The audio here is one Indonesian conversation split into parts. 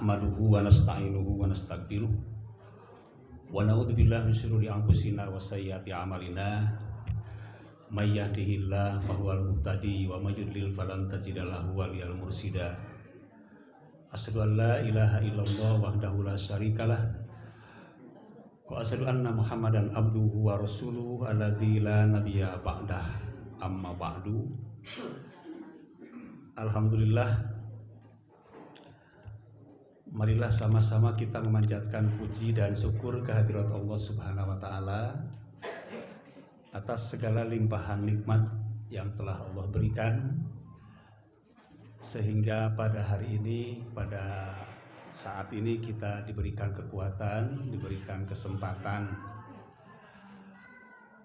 nahmaduhu wa nasta'inuhu wa nastaghfiruh wa na'udzu billahi min syururi anfusina wa sayyiati a'malina may yahdihillahu fahuwal muhtadi wa may yudlil falan tajida lahu waliyyan mursyida. Asyhadu an la ilaha illallah wahdahu la syarikalah wa asyhadu anna Muhammadan abduhu wa rasuluhu alladzi la nabiyya ba'dah. Amma ba'du. Alhamdulillah, marilah sama-sama kita memanjatkan puji dan syukur kehadirat Allah Subhanahu wa taala atas segala limpahan nikmat yang telah Allah berikan, sehingga pada hari ini, pada saat ini kita diberikan kekuatan, diberikan kesempatan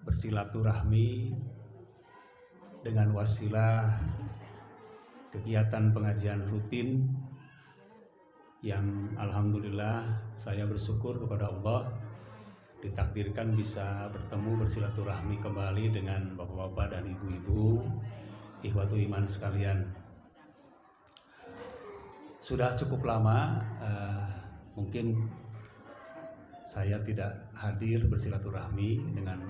bersilaturahmi dengan wasilah kegiatan pengajian rutin yang alhamdulillah saya bersyukur kepada Allah ditakdirkan bisa bertemu bersilaturahmi kembali dengan bapak-bapak dan ibu-ibu ikhwatul iman sekalian. Sudah cukup lama mungkin saya tidak hadir bersilaturahmi dengan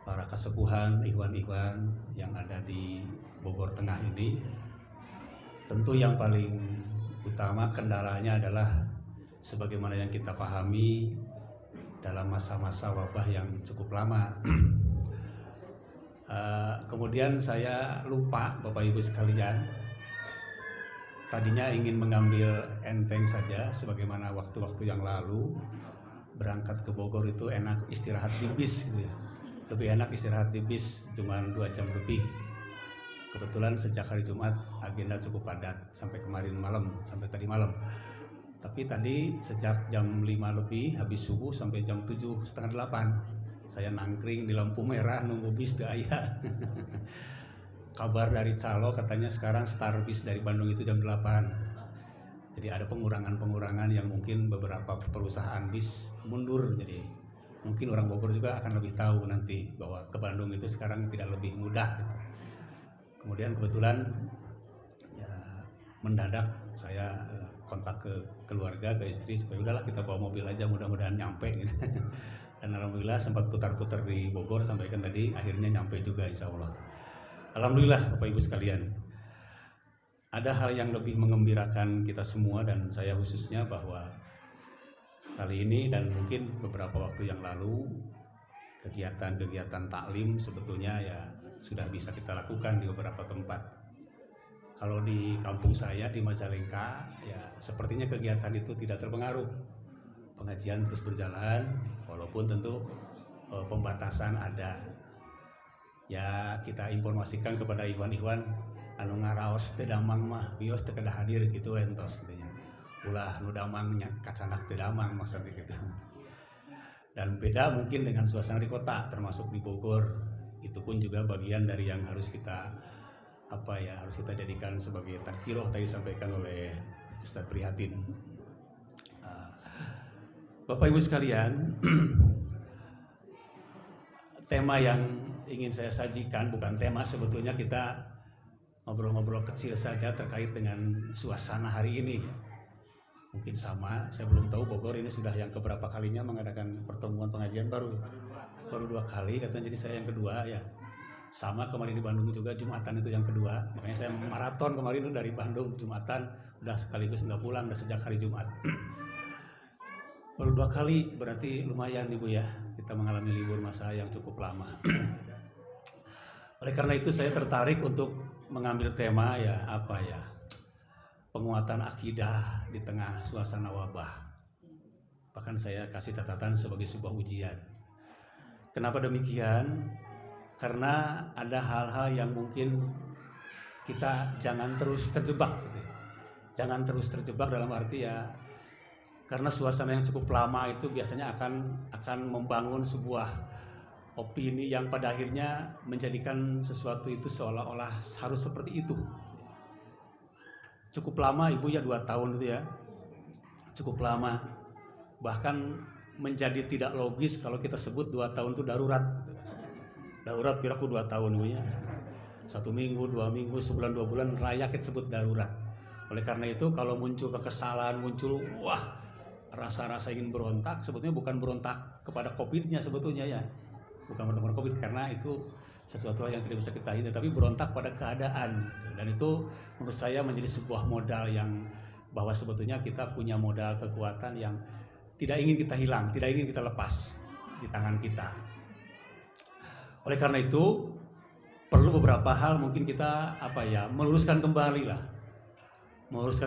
para kasepuhan ikhwan-ikhwan yang ada di Bogor Tengah ini. Tentu yang paling utama kendalanya adalah sebagaimana yang kita pahami dalam masa-masa wabah yang cukup lama. Kemudian saya lupa Bapak Ibu sekalian, tadinya ingin mengambil enteng saja sebagaimana waktu-waktu yang lalu berangkat ke Bogor itu enak istirahat di bis gitu ya. Lebih enak istirahat di bis cuma 2 jam lebih. Kebetulan sejak hari Jumat agenda cukup padat sampai kemarin malam, sampai tadi malam. Tapi tadi sejak jam 5 lebih habis subuh sampai jam 7:30, 8 saya nangkring di lampu merah nunggu bis daya. Kabar dari Calo katanya sekarang start bis dari Bandung itu jam 8. Jadi ada pengurangan-pengurangan yang mungkin beberapa perusahaan bis mundur. Jadi mungkin orang Bogor juga akan lebih tahu nanti bahwa ke Bandung itu sekarang tidak lebih mudah gitu. Kemudian kebetulan ya, mendadak saya kontak ke keluarga, ke istri supaya udahlah kita bawa mobil aja, mudah-mudahan nyampe gitu. Dan alhamdulillah sempat putar-putar di Bogor sampai kan tadi akhirnya nyampe juga insya Allah. Alhamdulillah Bapak Ibu sekalian. Ada hal yang lebih mengembirakan kita semua dan saya khususnya bahwa kali ini dan mungkin beberapa waktu yang lalu kegiatan-kegiatan taklim sebetulnya ya sudah bisa kita lakukan di beberapa tempat. Kalau di kampung saya di Majalengka ya sepertinya kegiatan itu tidak terpengaruh. Pengajian terus berjalan walaupun tentu pembatasan ada. Ya kita informasikan kepada ikhwan-ikhwan anu ngaraos teu damang mah bios teu kedah hadir gitu entos gitu nya. Ulah nu damang nya kacanak teu damang maksudnya gitu. Dan beda mungkin dengan suasana di kota termasuk di Bogor. Itu pun juga bagian dari yang harus kita harus kita jadikan sebagai tadkiroh tadi disampaikan oleh Ustadz Prihatin. Bapak Ibu sekalian, tema yang ingin saya sajikan bukan tema, sebetulnya kita ngobrol-ngobrol kecil saja terkait dengan suasana hari ini. Mungkin sama, saya belum tahu Bogor ini sudah yang keberapa kalinya mengadakan pertemuan pengajian baru 2 kali katanya, jadi saya yang kedua ya. Sama kemarin di Bandung juga Jumatan itu yang kedua, makanya saya maraton kemarin itu dari Bandung Jumatan udah sekaligus nggak pulang udah sejak hari Jumat. Baru 2 kali berarti lumayan Ibu ya, kita mengalami libur masa yang cukup lama. Oleh karena itu saya tertarik untuk mengambil tema penguatan akidah di tengah suasana wabah. Bahkan saya kasih catatan sebagai sebuah ujian. Kenapa demikian? Karena ada hal-hal yang mungkin kita jangan terus terjebak gitu. Jangan terus terjebak dalam arti ya karena suasana yang cukup lama itu biasanya akan membangun sebuah opini yang pada akhirnya menjadikan sesuatu itu seolah-olah harus seperti itu. Cukup lama Ibu ya 2 tahun itu ya. Cukup lama. Bahkan menjadi tidak logis kalau kita sebut 2 tahun itu darurat. Darurat kira-kira 2 tahun Ibu ya. 1 minggu, 2 minggu, sebulan, 2 bulan layak kita sebut darurat. Oleh karena itu kalau muncul kekesalan, muncul rasa-rasa ingin berontak, sebetulnya bukan berontak kepada COVID-nya sebetulnya ya. Bukan berontak kepada COVID, karena itu sesuatu yang tidak bisa kita hindari, tapi berontak pada keadaan. Dan itu menurut saya menjadi sebuah modal yang bahwa sebetulnya kita punya modal kekuatan yang tidak ingin kita hilang, tidak ingin kita lepas di tangan kita. Oleh karena itu perlu beberapa hal mungkin kita meluruskan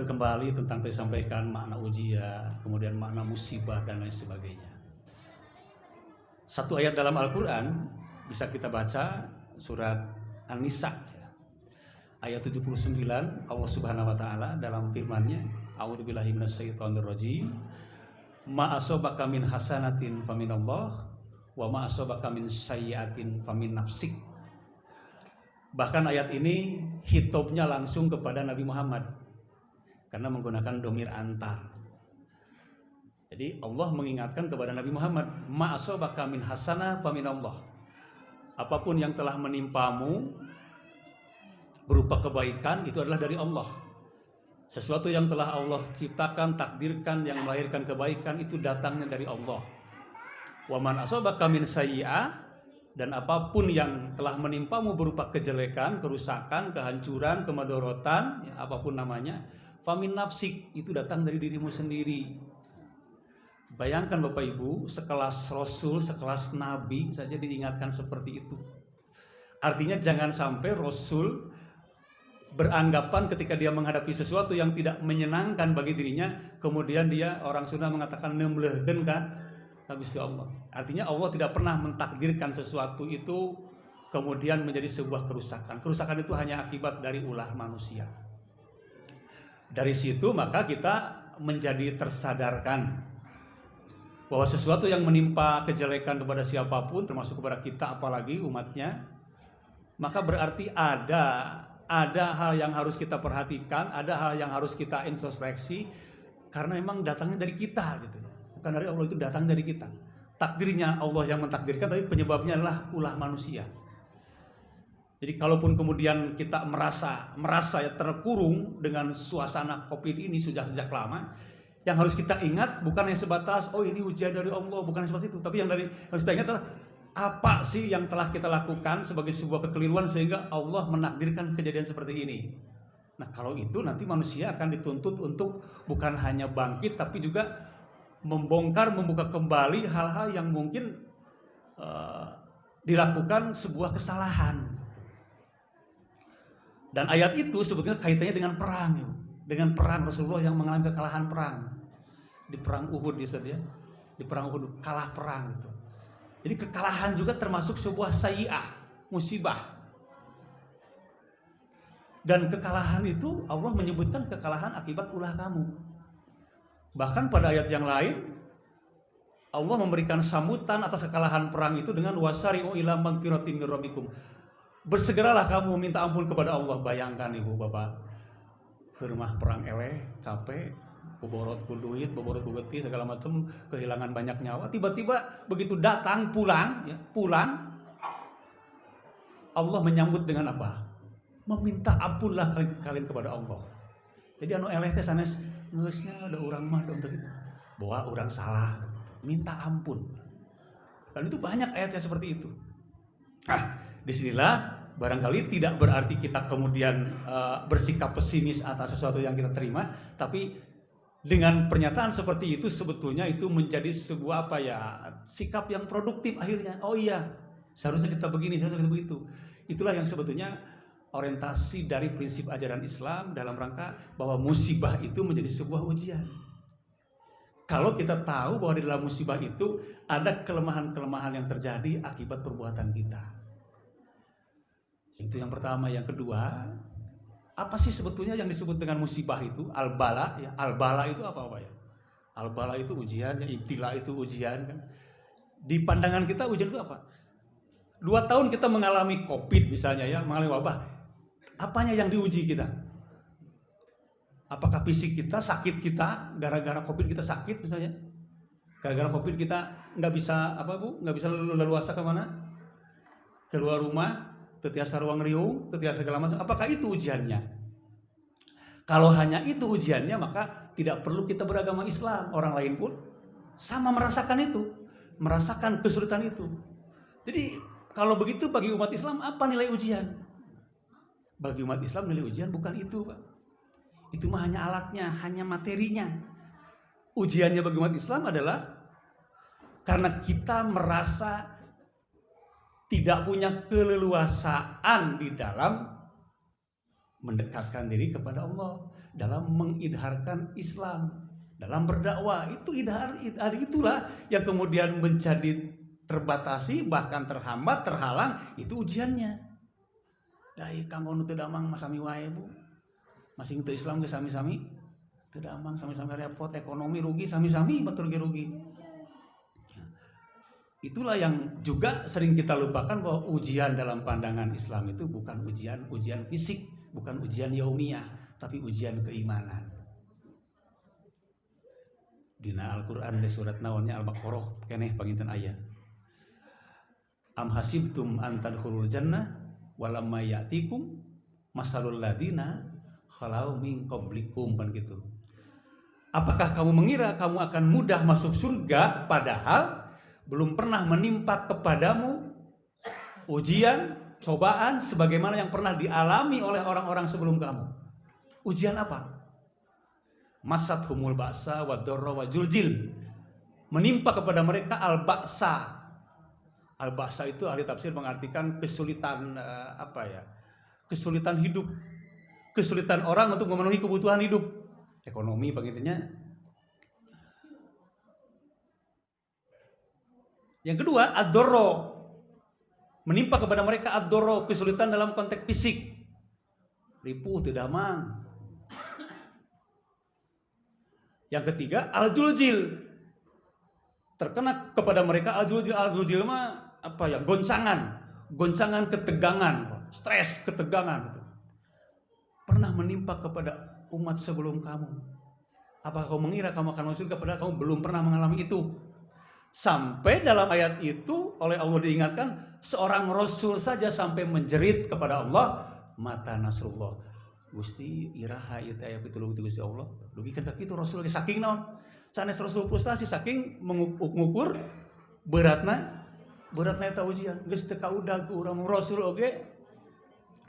kembali tentang tadi sampaikan makna ujian, kemudian makna musibah dan lain sebagainya. Satu ayat dalam Al-Quran bisa kita baca surat An-Nisa ayat 79. Allah Subhanahu wa taala dalam firman-Nya, A'udzubillahi minasyaitonirrajim. Ma asabaka min hasanatin faminallah wa ma asabaka min sayyi'atin famin nafsik. Bahkan ayat ini hitobnya langsung kepada Nabi Muhammad karena menggunakan domir anta. Jadi Allah mengingatkan kepada Nabi Muhammad, ma asabaka min hasanah faminallah. Apapun yang telah menimpamu berupa kebaikan itu adalah dari Allah. Sesuatu yang telah Allah ciptakan, takdirkan, yang melahirkan kebaikan itu datangnya dari Allah. Wa man asabaka min sayyi'ah, dan apapun yang telah menimpamu berupa kejelekan, kerusakan, kehancuran, kemadorotan, apapun namanya, famin nafsik, itu datang dari dirimu sendiri. Bayangkan Bapak Ibu, sekelas Rasul, sekelas Nabi saja diingatkan seperti itu. Artinya jangan sampai Rasul beranggapan ketika dia menghadapi sesuatu yang tidak menyenangkan bagi dirinya, kemudian dia, orang Sunda mengatakan nemlehkeun ka Gusti Allah. Artinya Allah tidak pernah mentakdirkan sesuatu itu kemudian menjadi sebuah kerusakan. Kerusakan itu hanya akibat dari ulah manusia. Dari situ maka kita menjadi tersadarkan bahwa sesuatu yang menimpa kejelekan kepada siapapun, termasuk kepada kita apalagi umatnya, maka berarti ada hal yang harus kita perhatikan, ada hal yang harus kita introspeksi, karena memang datangnya dari kita gitu. Bukan dari Allah, itu datang dari kita. Takdirnya Allah yang mentakdirkan, tapi penyebabnya adalah ulah manusia. Jadi kalaupun kemudian kita merasa ya terkurung dengan suasana COVID ini sejak lama, yang harus kita ingat bukan hanya sebatas ini ujian dari Allah, bukan hanya sebatas itu, tapi yang harus kita ingat adalah apa sih yang telah kita lakukan sebagai sebuah kekeliruan sehingga Allah menakdirkan kejadian seperti ini. Nah kalau itu nanti manusia akan dituntut untuk bukan hanya bangkit, tapi juga membuka kembali hal-hal yang mungkin dilakukan sebuah kesalahan. Dan ayat itu sebetulnya kaitannya dengan perang, dengan perang Rasulullah yang mengalami kekalahan perang di perang Uhud, di perang Uhud kalah perang itu. Jadi kekalahan juga termasuk sebuah sayyi'ah, musibah. Dan kekalahan itu Allah menyebutkan kekalahan akibat ulah kamu. Bahkan pada ayat yang lain Allah memberikan sambutan atas kekalahan perang itu dengan wasari'u ila magfiratin mir rabbikum. Bersegeralah kamu meminta ampun kepada Allah. Bayangkan Ibu Bapak, ke rumah perang eleh, capek, boborot ku duit, boborot ku getih, segala macam, kehilangan banyak nyawa. Tiba-tiba begitu datang pulang, Allah menyambut dengan apa? Meminta ampunlah kalian kepada Allah. Jadi anu eleh teh sanes geusnya ada urang mah untuk itu. Bahwa urang salah, minta ampun. Dan itu banyak ayatnya seperti itu. Disinilah barangkali tidak berarti kita kemudian bersikap pesimis atas sesuatu yang kita terima, tapi dengan pernyataan seperti itu sebetulnya itu menjadi sebuah sikap yang produktif akhirnya. Oh iya, seharusnya kita begini, seharusnya kita begitu. Itulah yang sebetulnya orientasi dari prinsip ajaran Islam dalam rangka bahwa musibah itu menjadi sebuah ujian. Kalau kita tahu bahwa di dalam musibah itu ada kelemahan-kelemahan yang terjadi akibat perbuatan kita. Itu yang pertama. Yang kedua, apa sih sebetulnya yang disebut dengan musibah itu? Al-bala, ya. Al-bala itu apa ya? Al-bala itu ujian, ya. Ibtila itu ujian kan. Di pandangan kita ujian itu apa? 2 tahun kita mengalami COVID misalnya ya, mengalami wabah. Apanya yang diuji kita? Apakah fisik kita, sakit kita, gara-gara COVID kita sakit misalnya? Gara-gara COVID kita nggak bisa nggak bisa leluasa kemana? Keluar rumah, tetiasa ruang riung, tetiasa segala macam. Apakah itu ujiannya? Kalau hanya itu ujiannya, maka tidak perlu kita beragama Islam. Orang lain pun sama merasakan itu, merasakan kesulitan itu. Jadi kalau begitu bagi umat Islam apa nilai ujian? Bagi umat Islam nilai ujian bukan itu, Pak. Itu mah hanya alatnya, hanya materinya. Ujiannya bagi umat Islam adalah karena kita merasa tidak punya keleluasaan di dalam mendekatkan diri kepada Allah, dalam mengidharkan Islam, dalam berdakwah. Itulah yang kemudian menjadi terbatasi, bahkan terhambat, terhalang. Itu ujiannya. Dai kanggo nu teu damang masami wae, Bu. Masing teu Islam ge sami-sami teu damang, sami-sami repot, ekonomi rugi sami-sami, betul ge rugi. Itulah yang juga sering kita lupakan, bahwa ujian dalam pandangan Islam itu bukan ujian fisik, bukan ujian yaumiyah, tapi ujian keimanan. Dina Al-Qur'an di surat naonnya Al-Baqarah keneh panginten ayat. Am hasibtum an tadkhulul jannah walamma ya'tikum masalul ladina khalau min qablikum, kan gitu. Apakah kamu mengira kamu akan mudah masuk surga, padahal belum pernah menimpa kepadamu ujian, cobaan sebagaimana yang pernah dialami oleh orang-orang sebelum kamu. Ujian apa? Masathumul ba'sa wad-dharra wa juljil. Menimpa kepada mereka al-ba'sa. Al-ba'sa itu ahli tafsir mengartikan kesulitan kesulitan hidup. Kesulitan orang untuk memenuhi kebutuhan hidup. Ekonomi pengertiannya. Yang kedua, ad-dharra. Menimpa kepada mereka ad-dharra, kesulitan dalam konteks fisik. Ripuh teu damang. Yang ketiga, al-juljil. Terkena kepada mereka al-juljil. Al-juljil mah goncangan ketegangan, stres, ketegangan gitu. Pernah menimpa kepada umat sebelum kamu. Apakah kau mengira kamu akan masuk surga, padahal kamu belum pernah mengalami itu? Sampai dalam ayat itu oleh Allah diingatkan, seorang rasul saja sampai menjerit kepada Allah, mata nasrullah. Gusti iraha ieu teh aya pitulung ti Gusti Allah. Dugi kan kitu rasul ge saking naon? Sanes rasul frustasi saking mengukur beratna eta ujian. Geus teu kaudag ku urang rasul oge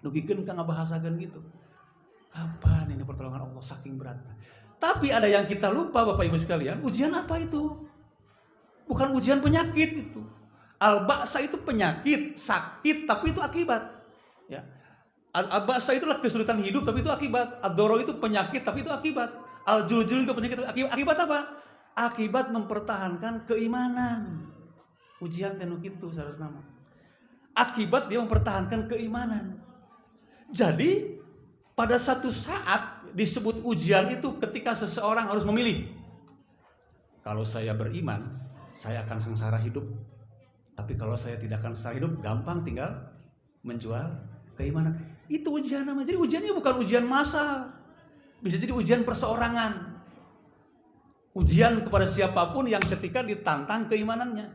dugikeun ka ngabahasakeun gitu. Kapan ini pertolongan Allah saking beratnya? Tapi ada yang kita lupa, Bapak Ibu sekalian, ujian apa itu? Bukan ujian penyakit itu. Al-ba'sa itu penyakit, sakit, tapi itu akibat. Ya. Al-ba'sa itulah kesulitan hidup, tapi itu akibat. Ad-dharra itu penyakit, tapi itu akibat. Al-juljul itu penyakit, akibat apa? Akibat mempertahankan keimanan. Ujian tenu kitu saresna mah. Akibat dia mempertahankan keimanan. Jadi pada satu saat disebut ujian itu ketika seseorang harus memilih. Kalau saya beriman, saya akan sengsara hidup. Tapi kalau saya tidak akan sengsara hidup, gampang tinggal menjual keimanan. Itu ujian namanya. Jadi ujiannya bukan ujian massal. Bisa jadi ujian perseorangan. Ujian kepada siapapun yang ketika ditantang keimanannya.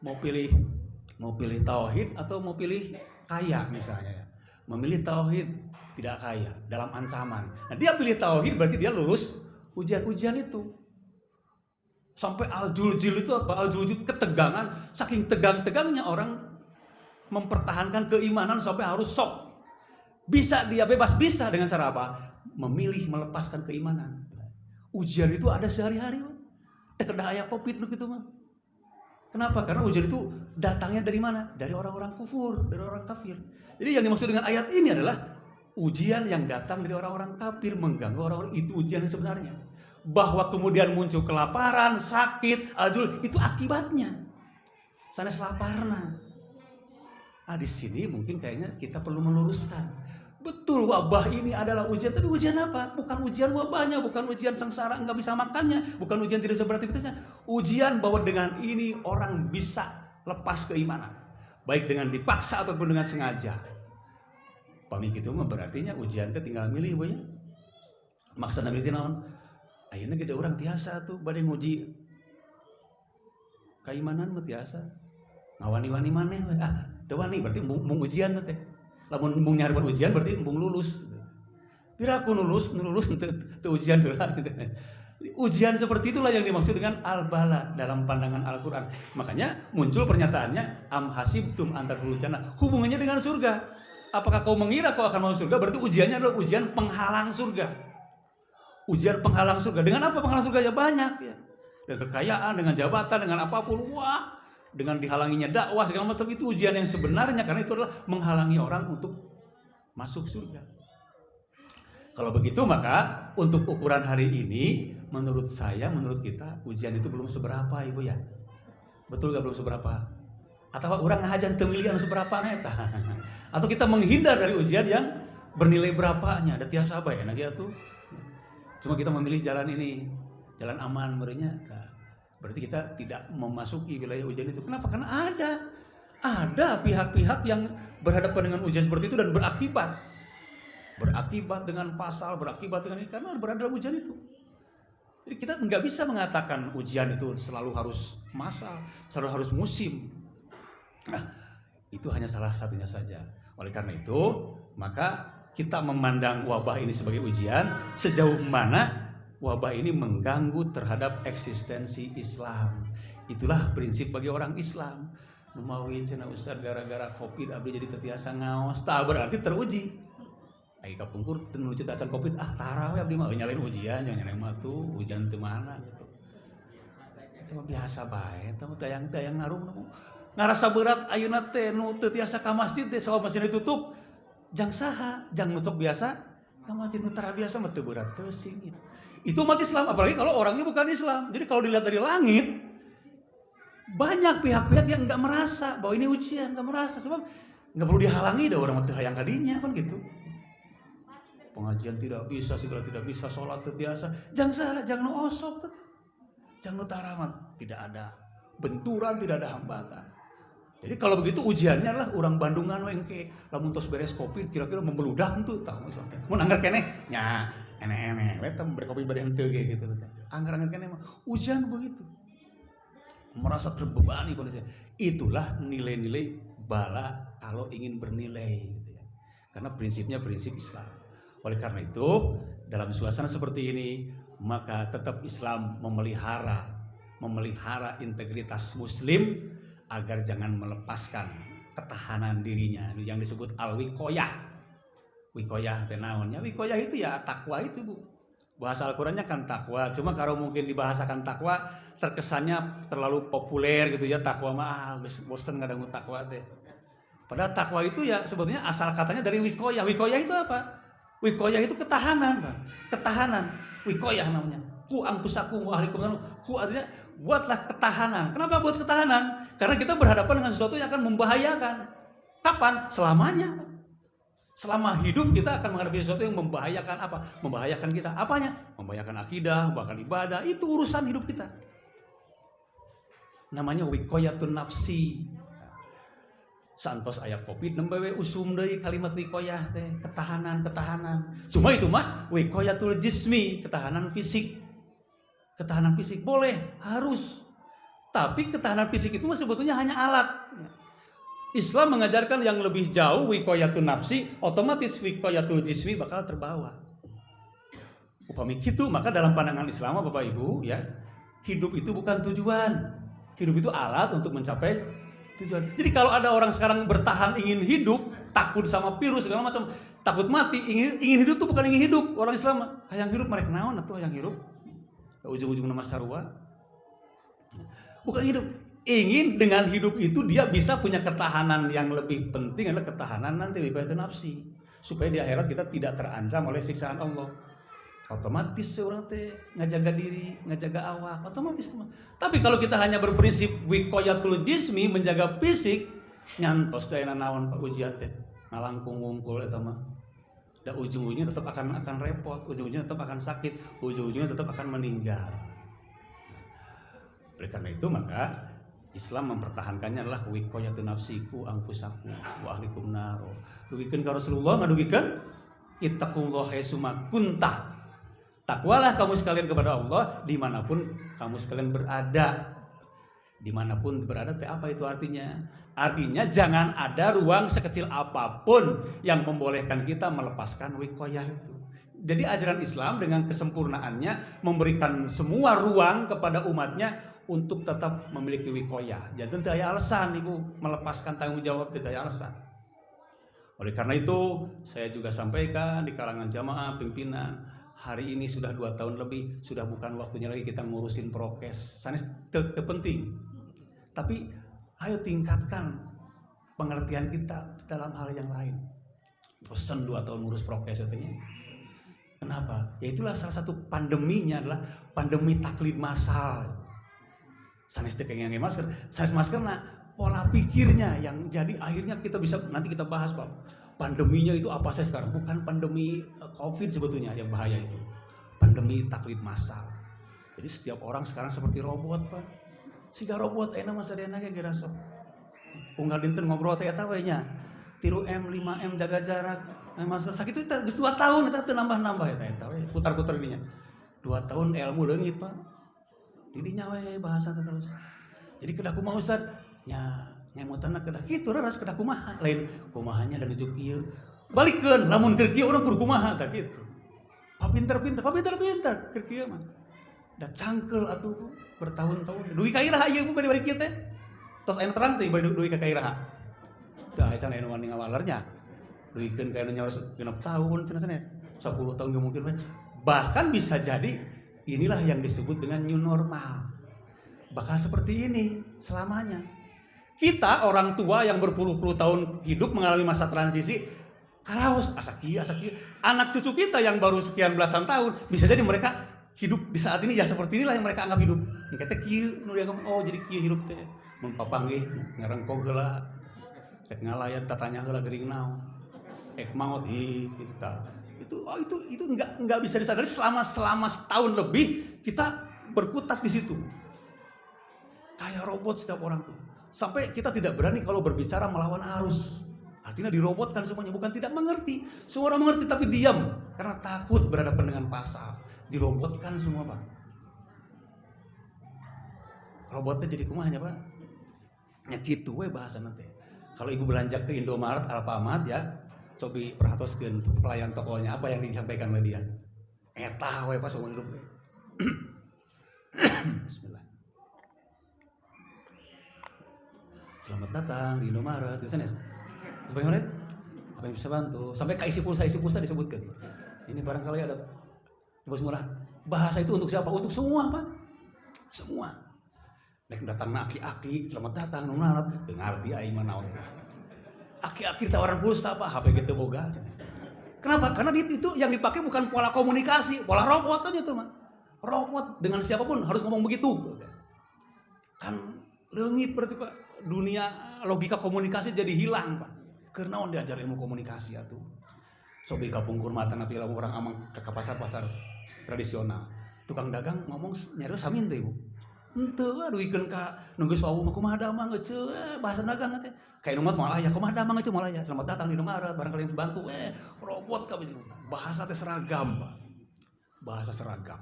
Mau pilih tauhid atau mau pilih kaya misalnya. Memilih tauhid tidak kaya dalam ancaman. Nah, dia pilih tauhid berarti dia lulus ujian-ujian itu. Sampai al-juljil itu apa? Al-juljil ketegangan, saking tegang-tegangnya orang mempertahankan keimanan sampai harus sok. Bisa dia bebas, bisa dengan cara apa? Memilih melepaskan keimanan. Ujian itu ada sehari-hari, tekedah aya Covid gitu mah. Kenapa? Karena ujian itu datangnya dari mana? Dari orang-orang kufur, dari orang kafir. Jadi yang dimaksud dengan ayat ini adalah ujian yang datang dari orang-orang kafir, mengganggu orang-orang, itu ujian yang sebenarnya. Bahwa kemudian muncul kelaparan, sakit, aljul, itu akibatnya. Sanes laparna. Nah, di sini mungkin kayaknya kita perlu meluruskan. Betul, wabah ini adalah ujian, tapi ujian apa? Bukan ujian wabahnya, bukan ujian sengsara nggak bisa makannya, bukan ujian tidak bisa beraktivitasnya. Ujian bahwa dengan ini orang bisa lepas keimanan, baik dengan dipaksa ataupun dengan sengaja. Pamik itu mah berartinya ujian teh tinggal milih boy. Maksudna milih naon? Ayeuna gede urang tiasa tuh bade nguji keimanan mah tiasa. Ngawani-wani maneh teu wani berarti mung ujian teh. Lamun mung nyarepkeun ujian berarti mung lulus. Pira aku lulus teu ujian heula gitu. Ujian seperti itulah yang dimaksud dengan al-bala dalam pandangan Al-Qur'an. Makanya muncul pernyataannya am hasibtum an tadkhulul jannah, hubungannya dengan surga. Apakah kau mengira kau akan masuk surga? Berarti ujiannya adalah ujian penghalang surga. Ujian penghalang surga. Dengan apa penghalang surga? Ya banyak ya. Dengan kekayaan, dengan jabatan, dengan apapun. Wah, dengan dihalanginya dakwah segala macam, itu ujian yang sebenarnya, karena itu adalah menghalangi orang untuk masuk surga. Kalau begitu maka untuk ukuran hari ini, menurut saya, menurut kita, ujian itu belum seberapa, Ibu ya. Betul gak belum seberapa? Atau orang ngajan temilian seberapa neta? Atau kita menghindar dari ujian yang bernilai berapanya? Ada tiasa apa ya ya tuh? Cuma kita memilih jalan ini, jalan aman merenya. Berarti kita tidak memasuki wilayah ujian itu. Kenapa? Karena ada pihak-pihak yang berhadapan dengan ujian seperti itu dan berakibat dengan pasal, berakibat dengan ini, karena berada dalam ujian itu. Jadi kita nggak bisa mengatakan ujian itu selalu harus masal, selalu harus musim. Nah, itu hanya salah satunya saja. Oleh karena itu, maka kita memandang wabah ini sebagai ujian sejauh mana wabah ini mengganggu terhadap eksistensi Islam. Itulah prinsip bagi orang Islam. Numawi cenah Ustaz gara-gara Covid abdi jadi tetiasa ngaos, tak berarti teruji. Ai kapungkur teu nuju acan Covid, tara we abdi mah nyalain ujian, jangan nyalain mah tuh ujian teu mana gitu. Itu mah biasa bae, eta mah tayang narung ngarasa berat ayeuna teh nu teu tiasa ka masjid teh sawa masjid ditutup. Jang saha, jang nutuk biasa ka masjid nu tara biasa mah teu berat teuing gitu. Itu umat Islam, apalagi kalau orangnya bukan Islam. Jadi kalau dilihat dari langit, banyak pihak-pihak yang nggak merasa bahwa ini ujian, nggak merasa, sebab nggak perlu dihalangi dah orang mati hayang kadinya kan gitu. Pengajian tidak bisa, segala tidak bisa, sholat terbiasa, jangan osok, jangan taramat, tidak ada benturan, tidak ada hambatan. Jadi kalau begitu ujiannya adalah orang Bandungan wengke, lamun tos beres kopi kira-kira membeludak tuh, tahu misalnya. Mun anggar kene, nya ene-ene, wetam berkopi bade henteu ge gitu. Anggar-anggar kene mah ujian begitu. Merasa terbebani kondisi. Itulah nilai-nilai bala kalau ingin bernilai gitu ya. Karena prinsipnya prinsip Islam. Oleh karena itu, dalam suasana seperti ini, maka tetap Islam memelihara integritas Muslim agar jangan melepaskan ketahanan dirinya, yang disebut al-wiqoyah. Wiqoyah teh naonnya? Wiqoyah itu ya takwa itu, Bu. Bahasa Al-Qur'annya kan takwa. Cuma kalau mungkin dibahasakan takwa terkesannya terlalu populer gitu ya, takwa mah bosan ngadangu takwa teh. Padahal takwa itu ya sebetulnya asal katanya dari wiqoyah. Wiqoyah itu apa? Wiqoyah itu ketahanan, Bang. Ketahanan. Wiqoyah namanya. Ku angpusakum wa ahlikum nar. Ku artinya buatlah ketahanan. Kenapa buat ketahanan? Karena kita berhadapan dengan sesuatu yang akan membahayakan. Kapan? Selamanya. Selama hidup kita akan menghadapi sesuatu yang membahayakan apa? Membahayakan kita. Apanya? Membahayakan akidah, bahkan ibadah. Itu urusan hidup kita. Namanya wiqoyatun nafsi. Santos aya Covid nembe usum deui kalimat wiqoyah teh, ketahanan. Cuma itu mah wiqoyatul jismi, ketahanan fisik. Ketahanan fisik boleh, harus. Tapi ketahanan fisik itu mah sebetulnya hanya alat. Islam mengajarkan yang lebih jauh, wiqoyatul nafsi, otomatis wiqoyatul jismi bakal terbawa. Upami kitu, maka dalam pandangan Islam Bapak Ibu ya, hidup itu bukan tujuan. Hidup itu alat untuk mencapai tujuan. Jadi kalau ada orang sekarang bertahan ingin hidup, takut sama virus segala macam, takut mati, ingin hidup itu bukan ingin hidup. Orang Islam hayang hidup mereka naon atuh hayang hidup. Ujung-ujung nama sarua. Bukan hidup. Ingin dengan hidup itu dia bisa punya ketahanan yang lebih penting adalah ketahanan nanti wiqoyatun nafsi. Supaya di akhirat kita tidak terancam oleh siksaan Allah. Otomatis seorang teh ngajaga diri, ngajaga awak, otomatis teman. Tapi kalau kita hanya berprinsip wiqoyatul jismi, menjaga fisik, nyantos teh naon ujian teh ngalangkung wungkul eta mah. Dan ujung-ujungnya tetap akan repot, ujung-ujungnya tetap akan sakit, ujung-ujungnya tetap akan meninggal. Oleh karena itu maka Islam mempertahankannya adalah wiqoyatun nafsiku angfusaku wa ahlikum naro. Dugikeun ka Rasulullah ngadugikeun ittaqullaha haitsuma kunta. Takwalah kamu sekalian kepada Allah dimanapun kamu sekalian berada. Dimanapun berada, apa itu artinya? Artinya jangan ada ruang sekecil apapun yang membolehkan kita melepaskan wiqoyah itu. Jadi ajaran Islam dengan kesempurnaannya memberikan semua ruang kepada umatnya untuk tetap memiliki wikoyah. Jadi tentu ada alasan ibu melepaskan tanggung jawab, tidak ada alasan. Oleh karena itu saya juga sampaikan di kalangan jamaah pimpinan, hari ini sudah 2 tahun lebih, sudah bukan waktunya lagi kita ngurusin prokes. Sanes penting. Tapi ayo tingkatkan pengertian kita dalam hal yang lain. Bosan 2 tahun ngurus prokes katanya. Kenapa? Ya itulah salah satu pandeminya adalah pandemi taklid massal. Sanes tekengnya masker, sanes masker nah pola pikirnya yang jadi akhirnya kita bisa nanti kita bahas Pak. Pandeminya itu apa sih sekarang? Bukan pandemi Covid sebetulnya yang bahaya itu. Pandemi taklid massal. Jadi setiap orang sekarang seperti robot Pak. Siga robot enak masa dia nage kira sok. Unggal dinten ngobrol teh eta we nya. 3M, 5M jaga jarak. Masker sakit itu 2 tahun eta teu nambah-nambah eta we. Putar-putar dinya. 2 tahun ilmu leungit Pak. Didinya we bahasa terus. Jadi kedah kumaha Ustaz? Nya nyemutanna kedah kitu raras kedah kumaha. Lain kumahanya dan nuju kieu. Balikeun lamun keur kieu urang kudu kumaha tah kitu. Papinter-pinter keur kieu mah. Da cangkel atuh bertahun-tahun. Duwi ka iraha ieu bari kieu teh. Tos aya terang teh bari duwi ka iraha. Teu aya can anu wani ngawalernya. Duikeun ka anu nyawa 6 tahun cenah 10 tahun gak mungkin. Bahkan bisa jadi inilah yang disebut dengan new normal. Bakal seperti ini selamanya. Kita orang tua yang berpuluh-puluh tahun hidup mengalami masa transisi, karaos asa kieu. Anak cucu kita yang baru sekian belasan tahun, bisa jadi mereka hidup di saat ini ya seperti inilah yang mereka anggap hidup. Kita kieu nu dianggap oh jadi kieu hidup teh. Mun papanggih ngarengkog heula. Rek ngalayat tatanya heula geuring naon. Ek maot gitu tah. Itu enggak bisa disadari selama setahun lebih kita berkutat di situ. Kayak robot setiap orang tuh. Sampai kita tidak berani kalau berbicara melawan arus. Artinya dirobotkan semuanya, bukan tidak mengerti. Semua orang mengerti tapi diam karena takut berhadapan dengan pasal. Dirobotkan semua, Pak. Robotnya jadi kumahnya, Pak. Ya gitu we bahasa nanti. Kalau ibu belanja ke Indomaret, Alfamart ya, coba perhatikan pelayan tokonya apa yang disampaikan oleh dia. Eta we pas umur hidup. Bismillah. Selamat datang di Indomaret, di sana. Sebagai apa yang bisa bantu? Sampai ke isi pulsa disebutkan. Ini barangkali ada bos murah. Bahasa itu untuk siapa? Untuk semua, Pak. Semua. Nek datang aki-aki, selamat datang Indomaret. Dengar dia aing manaon. Aki-aki tawaran pulsa, Pak. HP gitu boga. Kenapa? Karena itu yang dipakai bukan pola komunikasi, pola robot aja tuh, Pak. Robot dengan siapapun harus ngomong begitu. Kan leungit berarti, Pak. Dunia logika komunikasi jadi hilang, Pak. Karena on diajar ilmu komunikasi atuh. Sobi kapung kurmatan tapi lamun orang amang ke pasar-pasar tradisional. Tukang dagang ngomong nyari samin teh, Ibu. Henteu aduhikeun ka nunggu sawu mah kumaha damang euceu bahasa dagang teh. Kayak numat moal aya kumaha damang euceu moal aya. Selamat datang di Indomaret, barangkali bantu robot ka bahasa teh seragam, Pak. Bahasa seragam.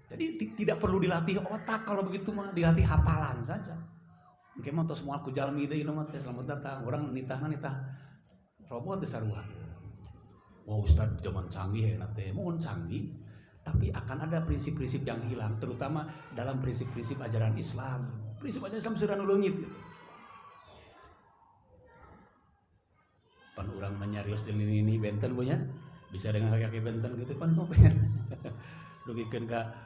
Jadi tidak perlu dilatih otak kalau begitu mah, dilatih hafalan saja. Mungkin mah tos moal ku jalmi deui mah teh selamat datang. Urang nitah robot teh sarua. Wah, Ustaz zaman canggih ya teh. Mun canggih, tapi akan ada prinsip-prinsip yang hilang, terutama dalam prinsip-prinsip ajaran Islam. Prinsip ajaran Islam sudah nulungit. Pan urang menyarios jeung ini benten punya, bisa dengan kaki benten gitu pan itu pengen. Dugikeun ka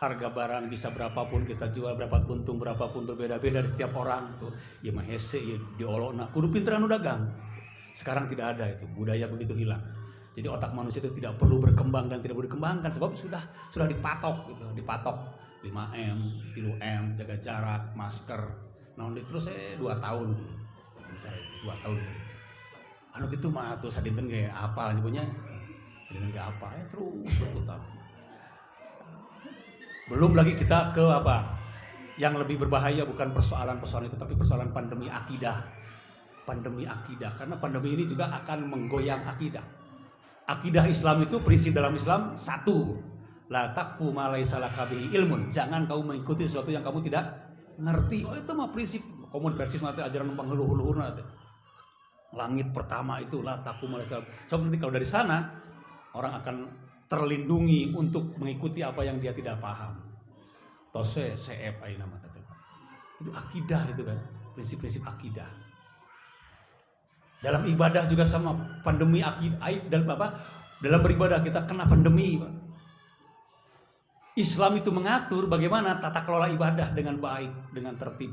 harga barang bisa berapapun kita jual, berapa untung berapapun berbeda-beda dari setiap orang tuh. Ya mah hese ya diolona, kudu pinteran dagang. Sekarang tidak ada itu, budaya begitu hilang. Jadi otak manusia itu tidak perlu berkembang dan tidak perlu dikembangkan sebab sudah dipatok gitu, dipatok 5M, 3M, jaga jarak, masker. Nah, terus 2 tahun gitu. Bicara itu 2 tahun gitu. Anu gitu mah tuh sadinten ge apal nyebutnya. Sadinten ge apa ya terus berputar. Belum lagi kita ke apa? Yang lebih berbahaya bukan persoalan-persoalan itu tapi persoalan pandemi akidah. Pandemi akidah karena pandemi ini juga akan menggoyang akidah. Akidah Islam itu prinsip dalam Islam satu, la taqfu ma laisa laka bihi ilmun. Jangan kau mengikuti sesuatu yang kamu tidak ngerti. Oh itu mah prinsip komunitas nanti ajaran numpang huluhurna teh. Langit pertama itu la taqfu ma laisa. So nanti kalau dari sana orang akan terlindungi untuk mengikuti apa yang dia tidak paham. Tose seep ayeuna mah teh. Itu akidah itu kan, prinsip-prinsip akidah. Dalam ibadah juga sama, pandemi akidah dalam apa? Dalam beribadah kita kena pandemi, Pak. Islam itu mengatur bagaimana tata kelola ibadah dengan baik, dengan tertib.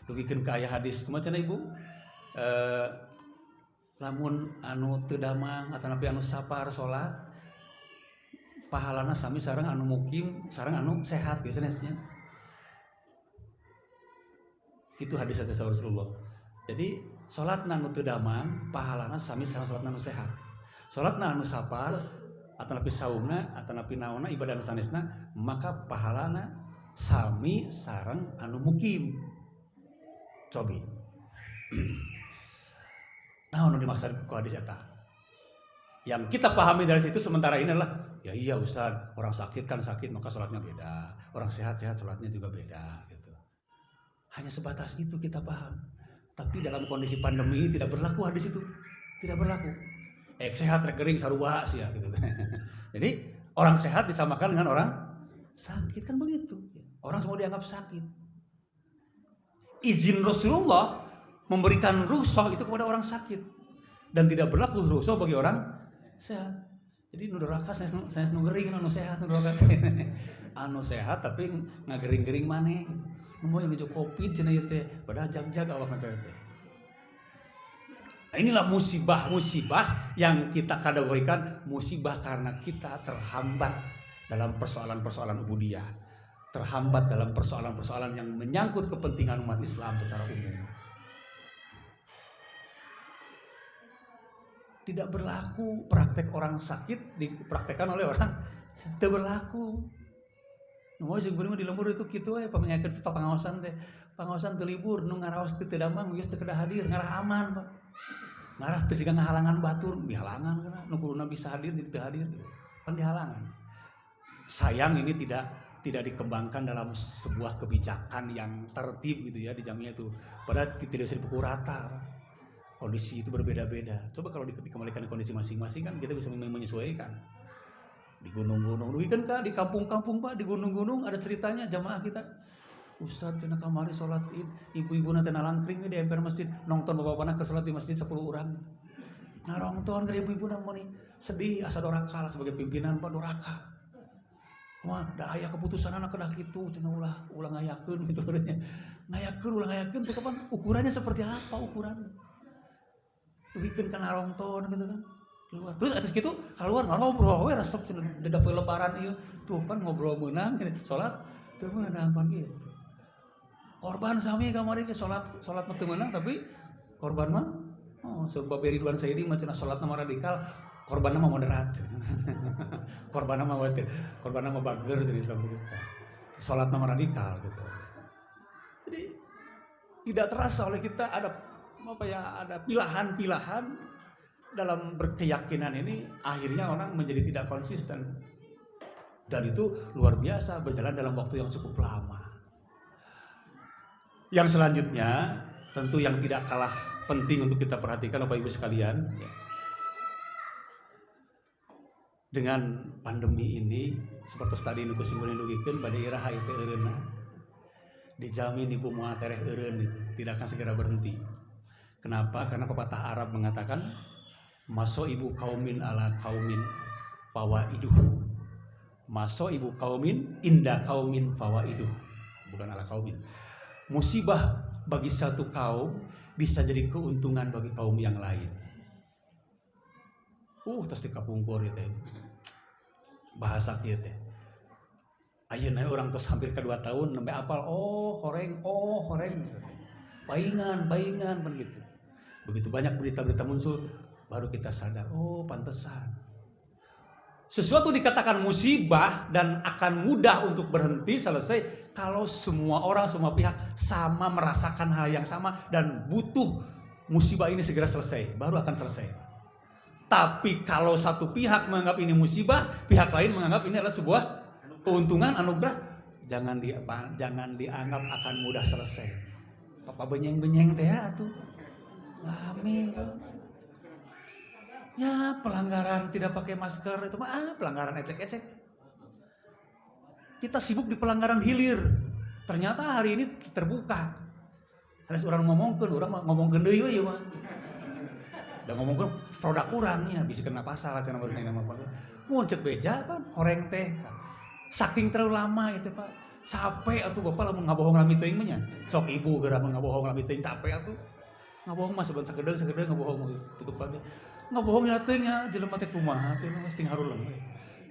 Dugikeun ka aya hadis kumaha cenah Ibu? Lamun anu teu damang atanapi anu sapar salat pahalana sami sareng anu mukim sareng anu sehat biasanya. Kitu hadis dari Rasulullah. Jadi salatna anu teu damang pahalana sami sareng salatna anu sehat. Salatna anu sapar atanapi saumna atanapi naonna ibadah anu sanesna maka pahalana sami sareng anu mukim. Cobi. Nah, anu dimaksud ku hadis eta. Yang kita pahami dari situ sementara ini adalah ya iya Ustaz, orang sakit kan sakit maka sholatnya beda, orang sehat-sehat sholatnya juga beda gitu. Hanya sebatas itu kita paham. Tapi dalam kondisi pandemi ini tidak berlaku hadis itu. Tidak berlaku. Sehat rek gering sarua sia gitu. Jadi orang sehat disamakan dengan orang sakit kan begitu. Orang semua dianggap sakit. Izin Rasulullah memberikan rukhsah itu kepada orang sakit dan tidak berlaku rukhsah bagi orang sehat. Jadi nu doraka saya nu gering anu sehat nu doraka. Anu sehat tapi ngagering-gering maneh. Mau yang nuju Covid cenah ieu teh padahal jag-jag awakna teh. Inilah musibah-musibah yang kita kategorikan musibah karena kita terhambat dalam persoalan-persoalan ubudiyah, terhambat dalam persoalan-persoalan yang menyangkut kepentingan umat Islam secara umum. Tidak berlaku praktek orang sakit dipraktekkan oleh orang tidak berlaku. Mau sing kuring di lembur itu kitu we pamanyakeun pangaosan teh. Pangaosan teu libur nu ngaraos teu damang geus teu kedah hadir, ngarah aman, Pak. Ngarah teu siga ngahalangan batur, dihalangan kana nu kuduna bisa hadir jadi teu hadir gitu. Kan dihalangan. Sayang ini tidak dikembangkan dalam sebuah kebijakan yang tertib gitu ya di Jamiah itu. Padahal tidak bisa dipukul rata, Pak. Kondisi itu berbeda-beda. Coba kalau dikembalikan ke kondisi masing-masing kan kita bisa menyesuaikan. Di gunung-gunung, kan Kak, di kampung-kampung Pak, di gunung-gunung ada ceritanya jamaah kita. Ustaz cenah kamari salat Id, ibu-ibuna teh nalangkring di emper masjid, nongton bapak-bapana ke salat di masjid 10 orang. Nah nongton ke ibu-ibuna moni sedih asa doraka sebagai pimpinan Pak doraka. Wah, da aya keputusan anak kedah kitu cenah ulah ngayakeun gitu urangnya. Ngayakeun teh kapan ukurannya seperti apa ukurannya? Bikin kan nongton gitu kan. Keluar. Terus atas gitu keluar ngobrol we resep cenah dedap lebaran ieu. Tuh kan ngobrol meunang salat teu meunang pan gitu. Korban sami kamari ge salat mah teu meunang tapi korban mah surba Ridwan Saidi mah cenah salatna mah radikal, korbanna mah moderat. Korbanna mah wae korbanna mah bager cenah Islam gitu. Salatna mah radikal gitu. Jadi tidak terasa oleh kita ada pilahan-pilahan dalam berkeyakinan ini akhirnya orang menjadi tidak konsisten dan itu luar biasa berjalan dalam waktu yang cukup lama. Yang selanjutnya tentu yang tidak kalah penting untuk kita perhatikan Bapak Ibu sekalian ya. Dengan pandemi ini seperti tadi nu kusinggung nugikeun bade iraha ieu teh eureunna dijamin ibu moal tereh eureun itu tidak akan segera berhenti. Kenapa? Karena pepatah Arab mengatakan maso ibu kaumin ala kaumin fawaiduh. Maso ibu kaumin inda kaumin fawaiduh. Bukan ala kaumin. Musibah bagi satu kaum bisa jadi keuntungan bagi kaum yang lain. Terus dikapungkur ya teh. Bahasa kieu teh. Ayeuna orang tos hampir ke 2 tahun nembe apal horeng. Paingan kan gitu. Begitu banyak berita-berita muncul baru kita sadar, pantesan. Sesuatu dikatakan musibah dan akan mudah untuk berhenti selesai kalau semua orang, semua pihak sama merasakan hal yang sama dan butuh musibah ini segera selesai, baru akan selesai. Tapi kalau satu pihak menganggap ini musibah, pihak lain menganggap ini adalah sebuah keuntungan, anugerah, jangan dianggap akan mudah selesai. Papa benyeng-benyeng teh atuh. Amin. Ya pelanggaran tidak pakai masker itu mah pelanggaran ecek-ecek. Kita sibuk di pelanggaran hilir. Ternyata hari ini terbuka. Sanes orang ngomongkeun deui we mah. Da ngomongkeun produk urang nya bisi kena pasal cenah beurang nama Pak. Mun cek beja pan horeng teh. Saking terlalu lama itu Pak. Capek atuh Bapak lamun ngabohong lami teuing mah nya. Sok ibu geura ngabohong lami teuing capek atuh. Ngabohong mah saban sakedeung ngabohong tutupan. Ngabohongnya teuing nya jelema teh kumaha teh mesti haruleung.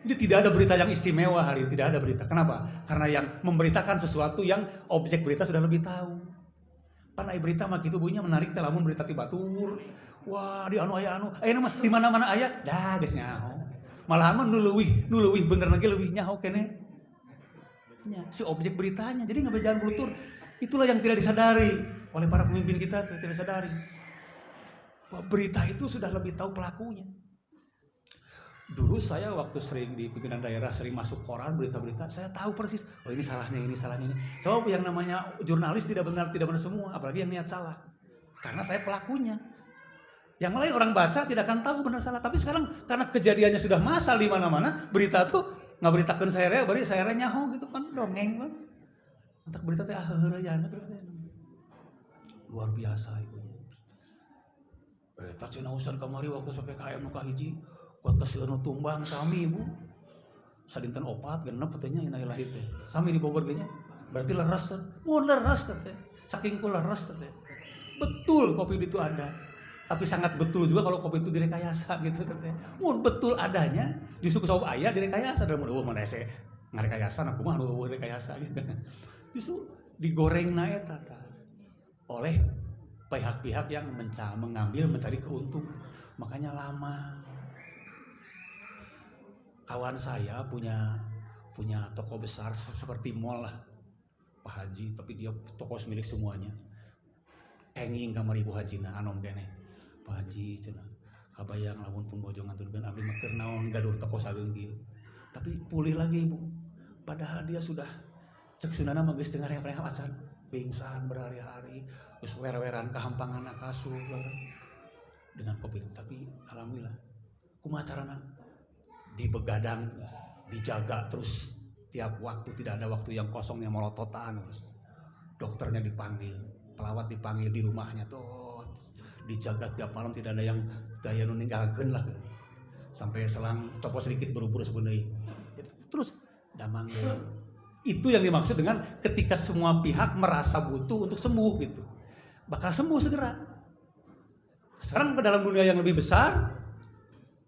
Jadi tidak ada berita yang istimewa hari ini, tidak ada berita. Kenapa? Karena yang memberitakan sesuatu yang objek berita sudah lebih tahu. Pan aya berita mah kitu bunyinya menarik teh lamun berita ti batur. Wah, di anu aya mah di mana-mana aya, dah geus nyaho. Malahan mah nu leuwih bener lagi leuwih nyaho keneh. Nya si objek beritanya. Jadi ngabejalan bulutur. Itulah yang tidak disadari oleh para pemimpin kita, tidak disadari. Berita itu sudah lebih tahu pelakunya. Dulu saya waktu sering di pimpinan daerah sering masuk koran berita-berita, saya tahu persis, oh ini salahnya ini. Sebab yang namanya jurnalis tidak benar semua, apalagi yang niat salah. Karena saya pelakunya. Yang lain orang baca tidak akan tahu benar salah, tapi sekarang karena kejadiannya sudah massal di mana-mana, berita tuh ngaberitakeun saya bari saya nyaho gitu kan dongeng kan. Entak berita teh heureuyan luar biasa ibunya. Eta cenah usan kamari waktu PPKM nu kahiji kuat kaseueun tumbang sami ibu. Sadinten 4 genep teh nya ilahi teh. Sami di Bogor ge nya. Berarti leres. Mun leres teh. Saking ku leres teh. Betul kopi itu ada. Tapi sangat betul juga kalau kopi itu direkayasa gitu teh. Mun betul adanya, justru kusau aya direkayasa dalam eueuh mana ese ngarekayasa nah kumaha nu direkayasa gitu. Justru digorengna eta tah oleh pihak-pihak yang mencari keuntungan. Makanya lama. Kawan saya punya toko besar seperti mall lah Pak Haji, tapi dia toko milik semuanya. Enging kamar Ibu Hajina anom kene Pak Haji cenah kabayang lamun pun bojo ngaturkeun abdi mah keur naon gaduh toko sageung kieu. Tapi pulih lagi Ibu. Padahal dia sudah cek sunana mah geus teu ngareang-reang acan, pingsan berhari-hari, geus wer-weran kahampangan kasur dengan kopi. Tapi alhamdulillah kumaha carana dibegadang, dijaga terus tiap waktu, tidak ada waktu yang kosong yang melototan terus. Dokternya dipanggil, pelawat dipanggil di rumahnya tuh dijaga tiap malam, tidak ada yang daya ninggalkeun lah. Sampai selang copot sedikit buru-buru sebenarnya. Terus damang. Itu yang dimaksud dengan ketika semua pihak merasa butuh untuk sembuh gitu. Bakal sembuh segera. Sekarang ke dalam dunia yang lebih besar,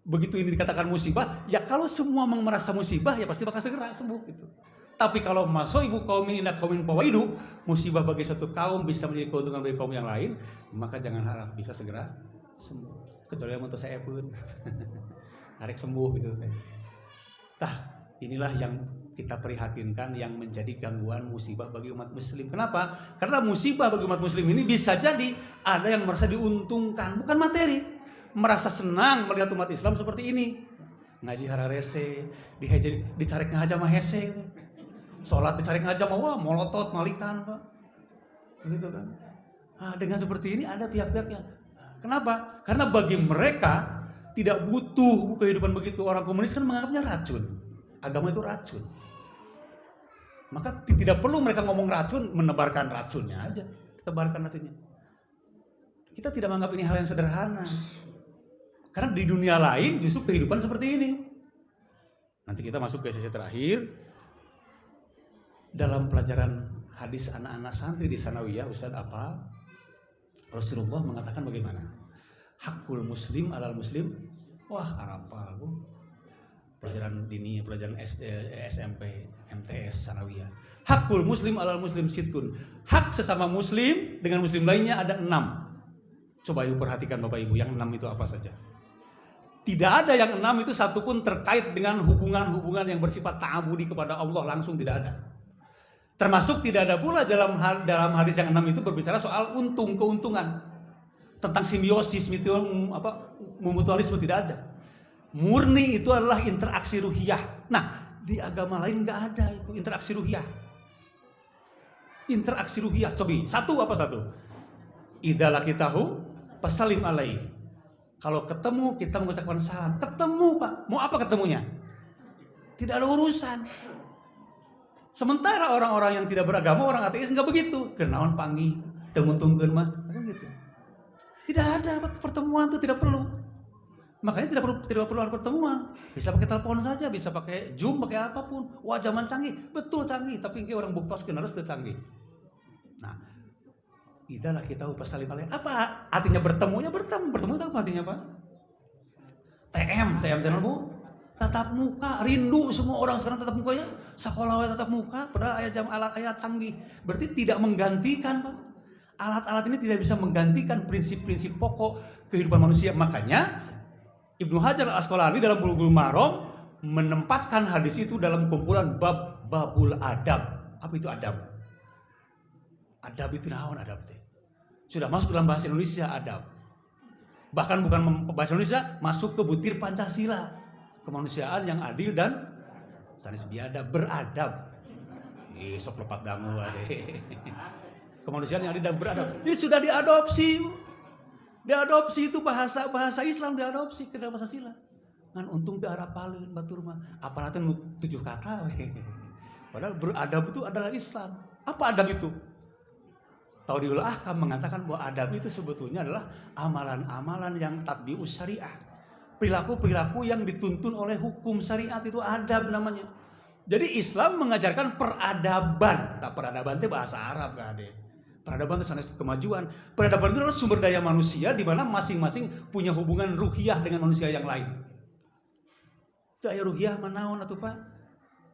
begitu ini dikatakan musibah, ya kalau semua merasa musibah ya pasti bakal segera sembuh gitu. Tapi kalau masuk ibu qaumin inna qaumin fawaidu, musibah bagi satu kaum bisa menjadi keuntungan bagi kaum yang lain, maka jangan harap bisa segera sembuh. Kecuali yang untuk saya pun harap sembuh gitu. Tah, inilah yang kita prihatinkan yang menjadi gangguan musibah bagi umat muslim. Kenapa? Karena musibah bagi umat muslim ini bisa jadi ada yang merasa diuntungkan, bukan materi. Merasa senang melihat umat Islam seperti ini. Ngaji hararese, dicarek ngaja mah hese gitu. Salat dicarek ngaja mah wah molotot malikan Pak. Begitu kan. Nah, dengan seperti ini ada pihak-pihaknya. Kenapa? Karena bagi mereka tidak butuh kehidupan begitu. Orang komunis kan menganggapnya racun. Agama itu racun. Maka tidak perlu mereka ngomong racun, menebarkan racunnya aja. Tebarkan racunnya. Kita tidak menganggap ini hal yang sederhana. Karena di dunia lain justru kehidupan seperti ini. Nanti kita masuk ke sesi terakhir. Dalam pelajaran hadis anak-anak santri di Sanawiyah, Ustaz apa? Rasulullah mengatakan bagaimana? Hakul muslim alal muslim. Wah, arapal Bu. Pelajaran dini, pelajaran SD, SMP, MTS, Sanawiyah. Hakul muslim alal muslim situn. Hak sesama muslim dengan muslim lainnya ada 6. Coba ibu perhatikan Bapak Ibu, yang 6 itu apa saja? Tidak ada yang 6 itu satupun terkait dengan hubungan-hubungan yang bersifat ta'abudi kepada Allah, langsung tidak ada. Termasuk tidak ada pula dalam hadis yang 6 itu berbicara soal keuntungan. Tentang simbiosis, mutualisme tidak ada. Murni itu adalah interaksi ruhiyah. Nah, di agama lain nggak ada itu interaksi ruhiyah. Interaksi ruhiyah, coba satu apa satu? Idza laqitahu fasallim alaihi. Kalau ketemu kita mengucapkan salam. Ketemu Pak, mau apa ketemunya? Tidak ada urusan. Sementara orang-orang yang tidak beragama, orang ateis enggak begitu. Kenaon panggih, tunggu-tungguan mah, kan gitu. Tidak ada Pak, pertemuan itu tidak perlu. Makanya tidak perlu ada pertemuan. Bisa pakai telepon saja, bisa pakai Zoom, pakai apapun. Wah, zaman canggih, betul canggih, tapi ini orang buktos harus canggih. Nah, idalah kita upah saling paling. Apa artinya bertemunya? Bertemu itu apa artinya Pak? TM Bu. Tatap muka, rindu semua orang sekarang tatap mukanya. Sekolah tatap muka, padahal ayat canggih. Berarti tidak menggantikan Pak. Alat-alat ini tidak bisa menggantikan prinsip-prinsip pokok kehidupan manusia. Makanya Ibnu Hajar Al-Asqalani dalam Bulughul Maram menempatkan hadis itu dalam kumpulan babul adab. Apa itu adab? Adab itu naon adab teh? Sudah masuk dalam bahasa Indonesia adab. Bahkan bukan bahasa Indonesia, masuk ke butir Pancasila. Kemanusiaan yang adil dan sanis biadab, beradab. Sok lepat dangu Kemanusiaan yang adil dan beradab. Ini sudah diadopsi. Diadopsi itu bahasa Islam diadopsi ke dalam bahasa Sila. Ngan untung teu arapaleun batur mah. Apana teh 7 kata we. Padahal beradab itu adalah Islam. Apa adab itu? Taudhiul Ahkam mengatakan bahwa adab itu sebetulnya adalah amalan-amalan yang tatbi'us syariah. Perilaku-perilaku yang dituntun oleh hukum syariat itu adab namanya. Jadi Islam mengajarkan peradaban. Tak peradaban itu bahasa Arab kan deh. Peradaban itu sanes kemajuan. Peradaban itu adalah sumber daya manusia di mana masing-masing punya hubungan ruhiyah dengan manusia yang lain. Itu aya ruhiyah manaon atuh Pak?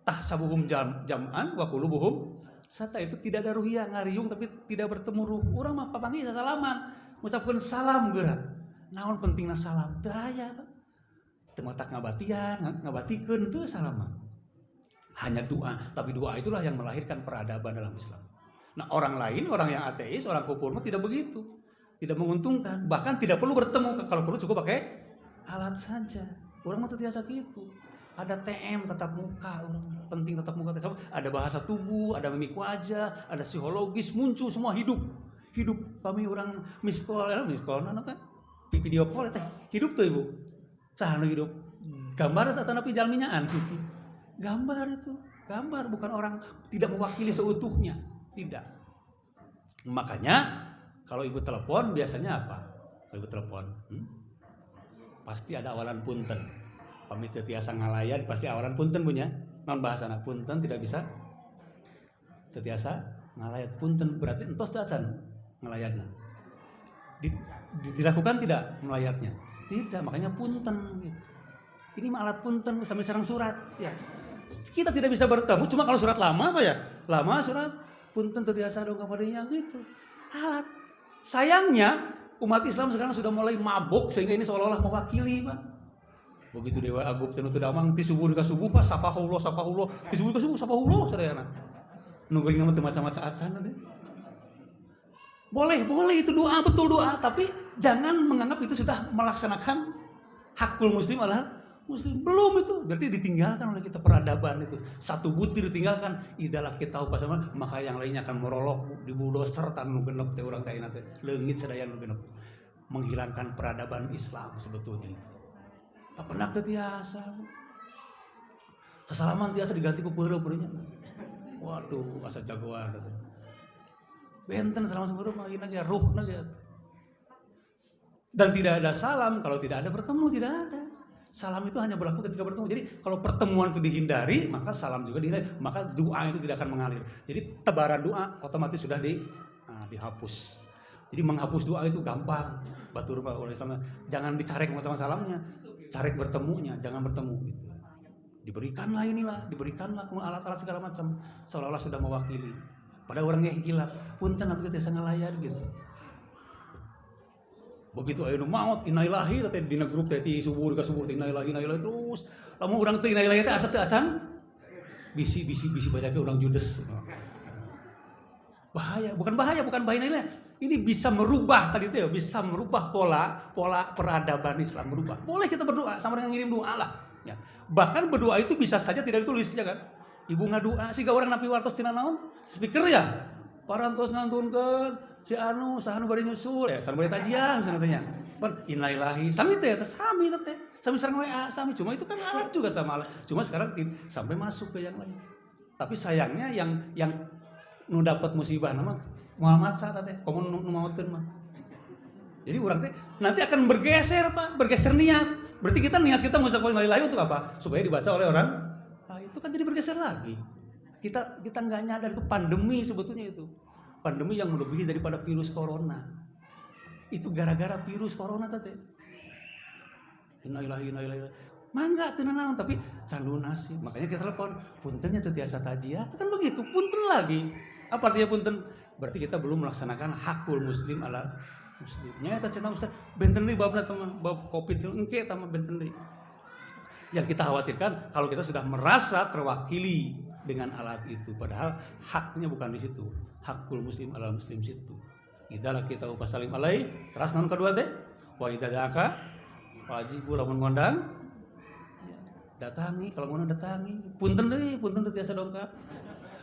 Tahsabuhum jam'an wa qulubuhum sata, itu tidak ada ruhiyah, ngariung tapi tidak bertemu ruh. Urang mah papanggih salaman, ngucapkeun salam geura. Naon pentingna salam? Teu aya Pak. Teu matak ngabatian, ngabatikeun teu salam mah. Hanya doa, tapi doa itulah yang melahirkan peradaban dalam Islam. Nah, orang lain, orang yang ateis, orang kufur mah tidak begitu. Tidak menguntungkan, bahkan tidak perlu bertemu, kalau perlu cukup pakai alat saja. Orang mah biasa gitu. Ada TM tatap muka, orang penting tatap muka. Ada bahasa tubuh, ada mimik wajah, ada psikologis, muncul semua hidup. Kami orang miss call kan? Video call teh. Hidup tuh Ibu. Sahanu hidup. Gambar satana pi jalminyaan. Gambar itu, gambar bukan orang, tidak mewakili seutuhnya. Tidak. Makanya kalau ibu telepon biasanya apa? Kalau ibu telepon, pasti ada awalan punten. Pamit tetiasa ngalayan pasti awalan punten punya. Non bahasana punten tidak bisa tetiasa ngalayan punten berarti entos teu acan ngalayanna. Dilakukan tidak melayatnya? Tidak, makanya punten gitu. Ini mah alat punten sampai serang surat ya. Kita tidak bisa bertemu cuma kalau surat lama apa ya? Lama surat punten tetiasa dong kapadanya gitu. Alat. Sayangnya umat Islam sekarang sudah mulai mabuk sehingga ini seolah-olah mewakili Pak. Begitu Dewa Agung teu damang ti subuh ka subuh Pak sapahullah ti subuh ka subuh sapahullah sadayana. Nu geuring mah teu maca-maca acan teh. Boleh itu doa, betul doa, tapi jangan menganggap itu sudah melaksanakan hakul muslim adalah muslim. Belum itu, berarti ditinggalkan oleh kita peradaban itu. Satu butir ditinggalkan, idalah kita upah sama, maka yang lainnya akan merolok di bulldozer tan nu genep teh urang teh teh. Leungit sadaya nu genep. Menghilangkan peradaban Islam sebetulnya itu. Papenak teh tiasa. Sasalaman tiasa diganti ku peureuh-peureuhnya. Waduh, asa jagoan teh. Benten selama seumur hidup lagi nage ruh nage. Dan tidak ada salam kalau tidak ada bertemu, tidak ada. Salam itu hanya berlaku ketika bertemu. Jadi kalau pertemuan itu dihindari, maka salam juga dihindari, maka doa itu tidak akan mengalir. Jadi tebaran doa otomatis sudah dihapus. Jadi menghapus doa itu gampang. Batur Pak oleh sama, jangan dicarek sama salamnya, carek bertemunya, jangan bertemu gitu. Diberikanlah diberikanlah alat-alat segala macam seolah-olah sudah mewakili. Pada orangnya hilap, punten apa teh sangalayar gitu. Begitu aya nu maot innalillahi teh dina grup teh ti subuh ka subuh innalillahi terus. Lamun urang teh innalillahi teh asa teu acan bisi baca ke urang judes. Bahaya, bukan bahaya innalillahi. Ini bisa merubah tadi teh bisa merubah pola peradaban Islam berubah. Boleh kita berdoa sama dengan ngirim doa lah ya. Bahkan berdoa itu bisa saja tidak ditulis ya kan. Ibu ngadoa siga urang napi wartos tina naon? Speaker ya. Parantos ngantunkeun si anu sahanu bari nyusul ya, sahanu bari tajiah misalnya tanya. Innalillahi, sami teh, sami teh, sami sareng WA, sami. Cuma itu kan alat juga sama alat. Cuma sekarang sampai masuk ke yang lain. Tapi sayangnya yang nu dapat musibah nama Muhammad saat teh, komun nu mautkeun mah. Jadi orang teh nanti akan bergeser Pak, bergeser niat. Berarti kita niat kita ngucap innalillahi untuk apa? Supaya dibaca oleh orang. Nah, itu kan jadi bergeser lagi. Kita nggak nyadar itu pandemi sebetulnya itu. Pandemi yang melebihi daripada virus corona. Itu gara-gara virus corona teh. Innalillahi. Mangga teu naon tapi candu nasi. Makanya kita telepon, puntennya teu tiasa tajiyah. Kan begitu, punten lagi. Apa artinya punten? Berarti kita belum melaksanakan hakul muslim ala muslimnya. Eta cenah Ustaz, benten deui babna teh bab Covid engke tah benten deui. Yang kita khawatirkan kalau kita sudah merasa terwakili dengan alat itu, padahal haknya bukan di situ. Hakul muslim ala muslim situ. Idza kita upasalim alai, terus naon kedua teh? Wa idza da'aka wajibu lamun ngondang datangi, kalau mau datangi. Punten deui, punten teu tiasa dongkap.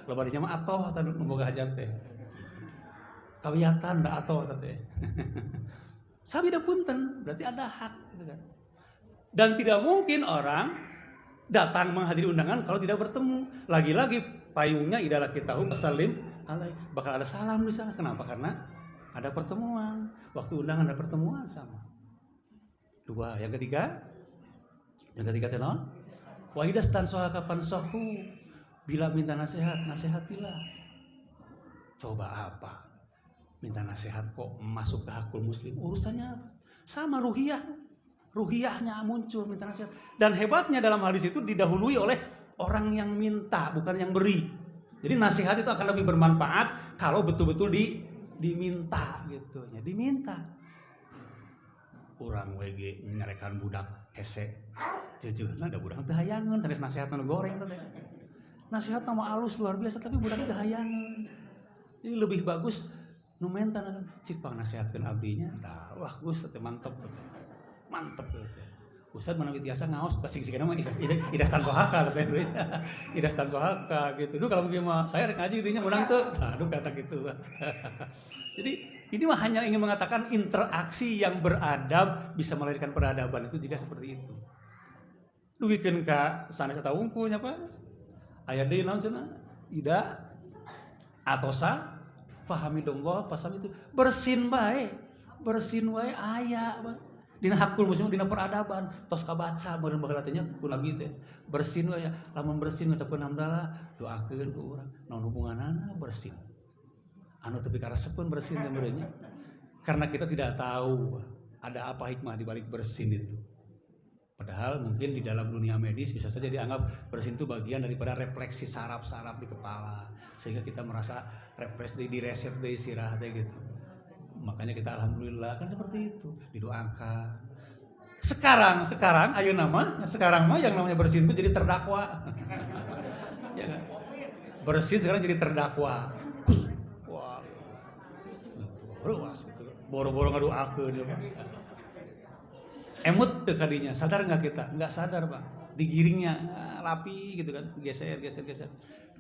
Loba dinya mah atoh tah nu boga hajat teh. Kawiatan da atoh teh. Sabida punten, berarti ada hak gitu kan. Dan tidak mungkin orang datang menghadiri undangan kalau tidak bertemu. Lagi-lagi payungnya idza kita upasalim alai, bakal ada salam di sana. Kenapa? Karena ada pertemuan, waktu undangan ada pertemuan sama. Dua, yang ketiga teh naon? Wa idza stansaha fansahu, bila minta nasihat, nasihatilah. Coba apa? Minta nasihat kok masuk ke hakul muslim, urusannya apa? Sama ruhiyahnya muncul minta nasihat. Dan hebatnya dalam hadis itu didahului oleh orang yang minta, bukan yang beri. Jadi nasihat itu akan lebih bermanfaat kalau betul-betul diminta gitu ya, diminta. Urang WG nyarekan budak hese jejeuna da budak teu hayangeun sanes nasihatna goreng teh. Nasihatna mah alus luar biasa tapi budak teu hayangeun. Jadi lebih bagus nu menta cik pang nasihatkeun abdinya tah wah Gus teh mantep teh. Mantep teh. Ustaz manawi tiasa ngaos kasing-singna mah idastan sohaka teh duit. Idastan sohaka gitu. Duh kalau kieu mah saya rek ngaji dinya menang teu. Aduh kata gitu. Jadi ini mah hanya ingin mengatakan interaksi yang beradab bisa melahirkan peradaban itu jika seperti itu. Dugikeun ka sanes eta wungkul nya Pak. Aya deui naon cenah? Ida atosa fahamidullah pasam itu bersin wae aya Pak. Dina hakul muslim dina peradaban tos kabaca meureun baheula teh nya ku nabi teh bersin wae lamun bersin ngucapkeun hamdalah doakeun ku urang naon hubunganana bersin anu teu pikaresepkeun bersin teh meureun nya karena kita tidak tahu ada apa hikmah di balik bersin itu. Padahal mungkin di dalam dunia medis bisa saja dianggap bersin itu bagian daripada refleksi saraf-saraf di kepala sehingga kita merasa refresh di reset deui sirah teh gitu. Makanya kita alhamdulillah kan seperti itu didoakan. Sekarang ayeuna mah sekarang mah yang namanya bersin itu jadi terdakwa. Ya kan? Bersin sekarang jadi terdakwa. Wah. Gitu. Boro-boro ngadoakeun. Emut teu kadinya, sadar enggak kita? Enggak sadar, Pak. Digiringnya rapi gitu kan, geser.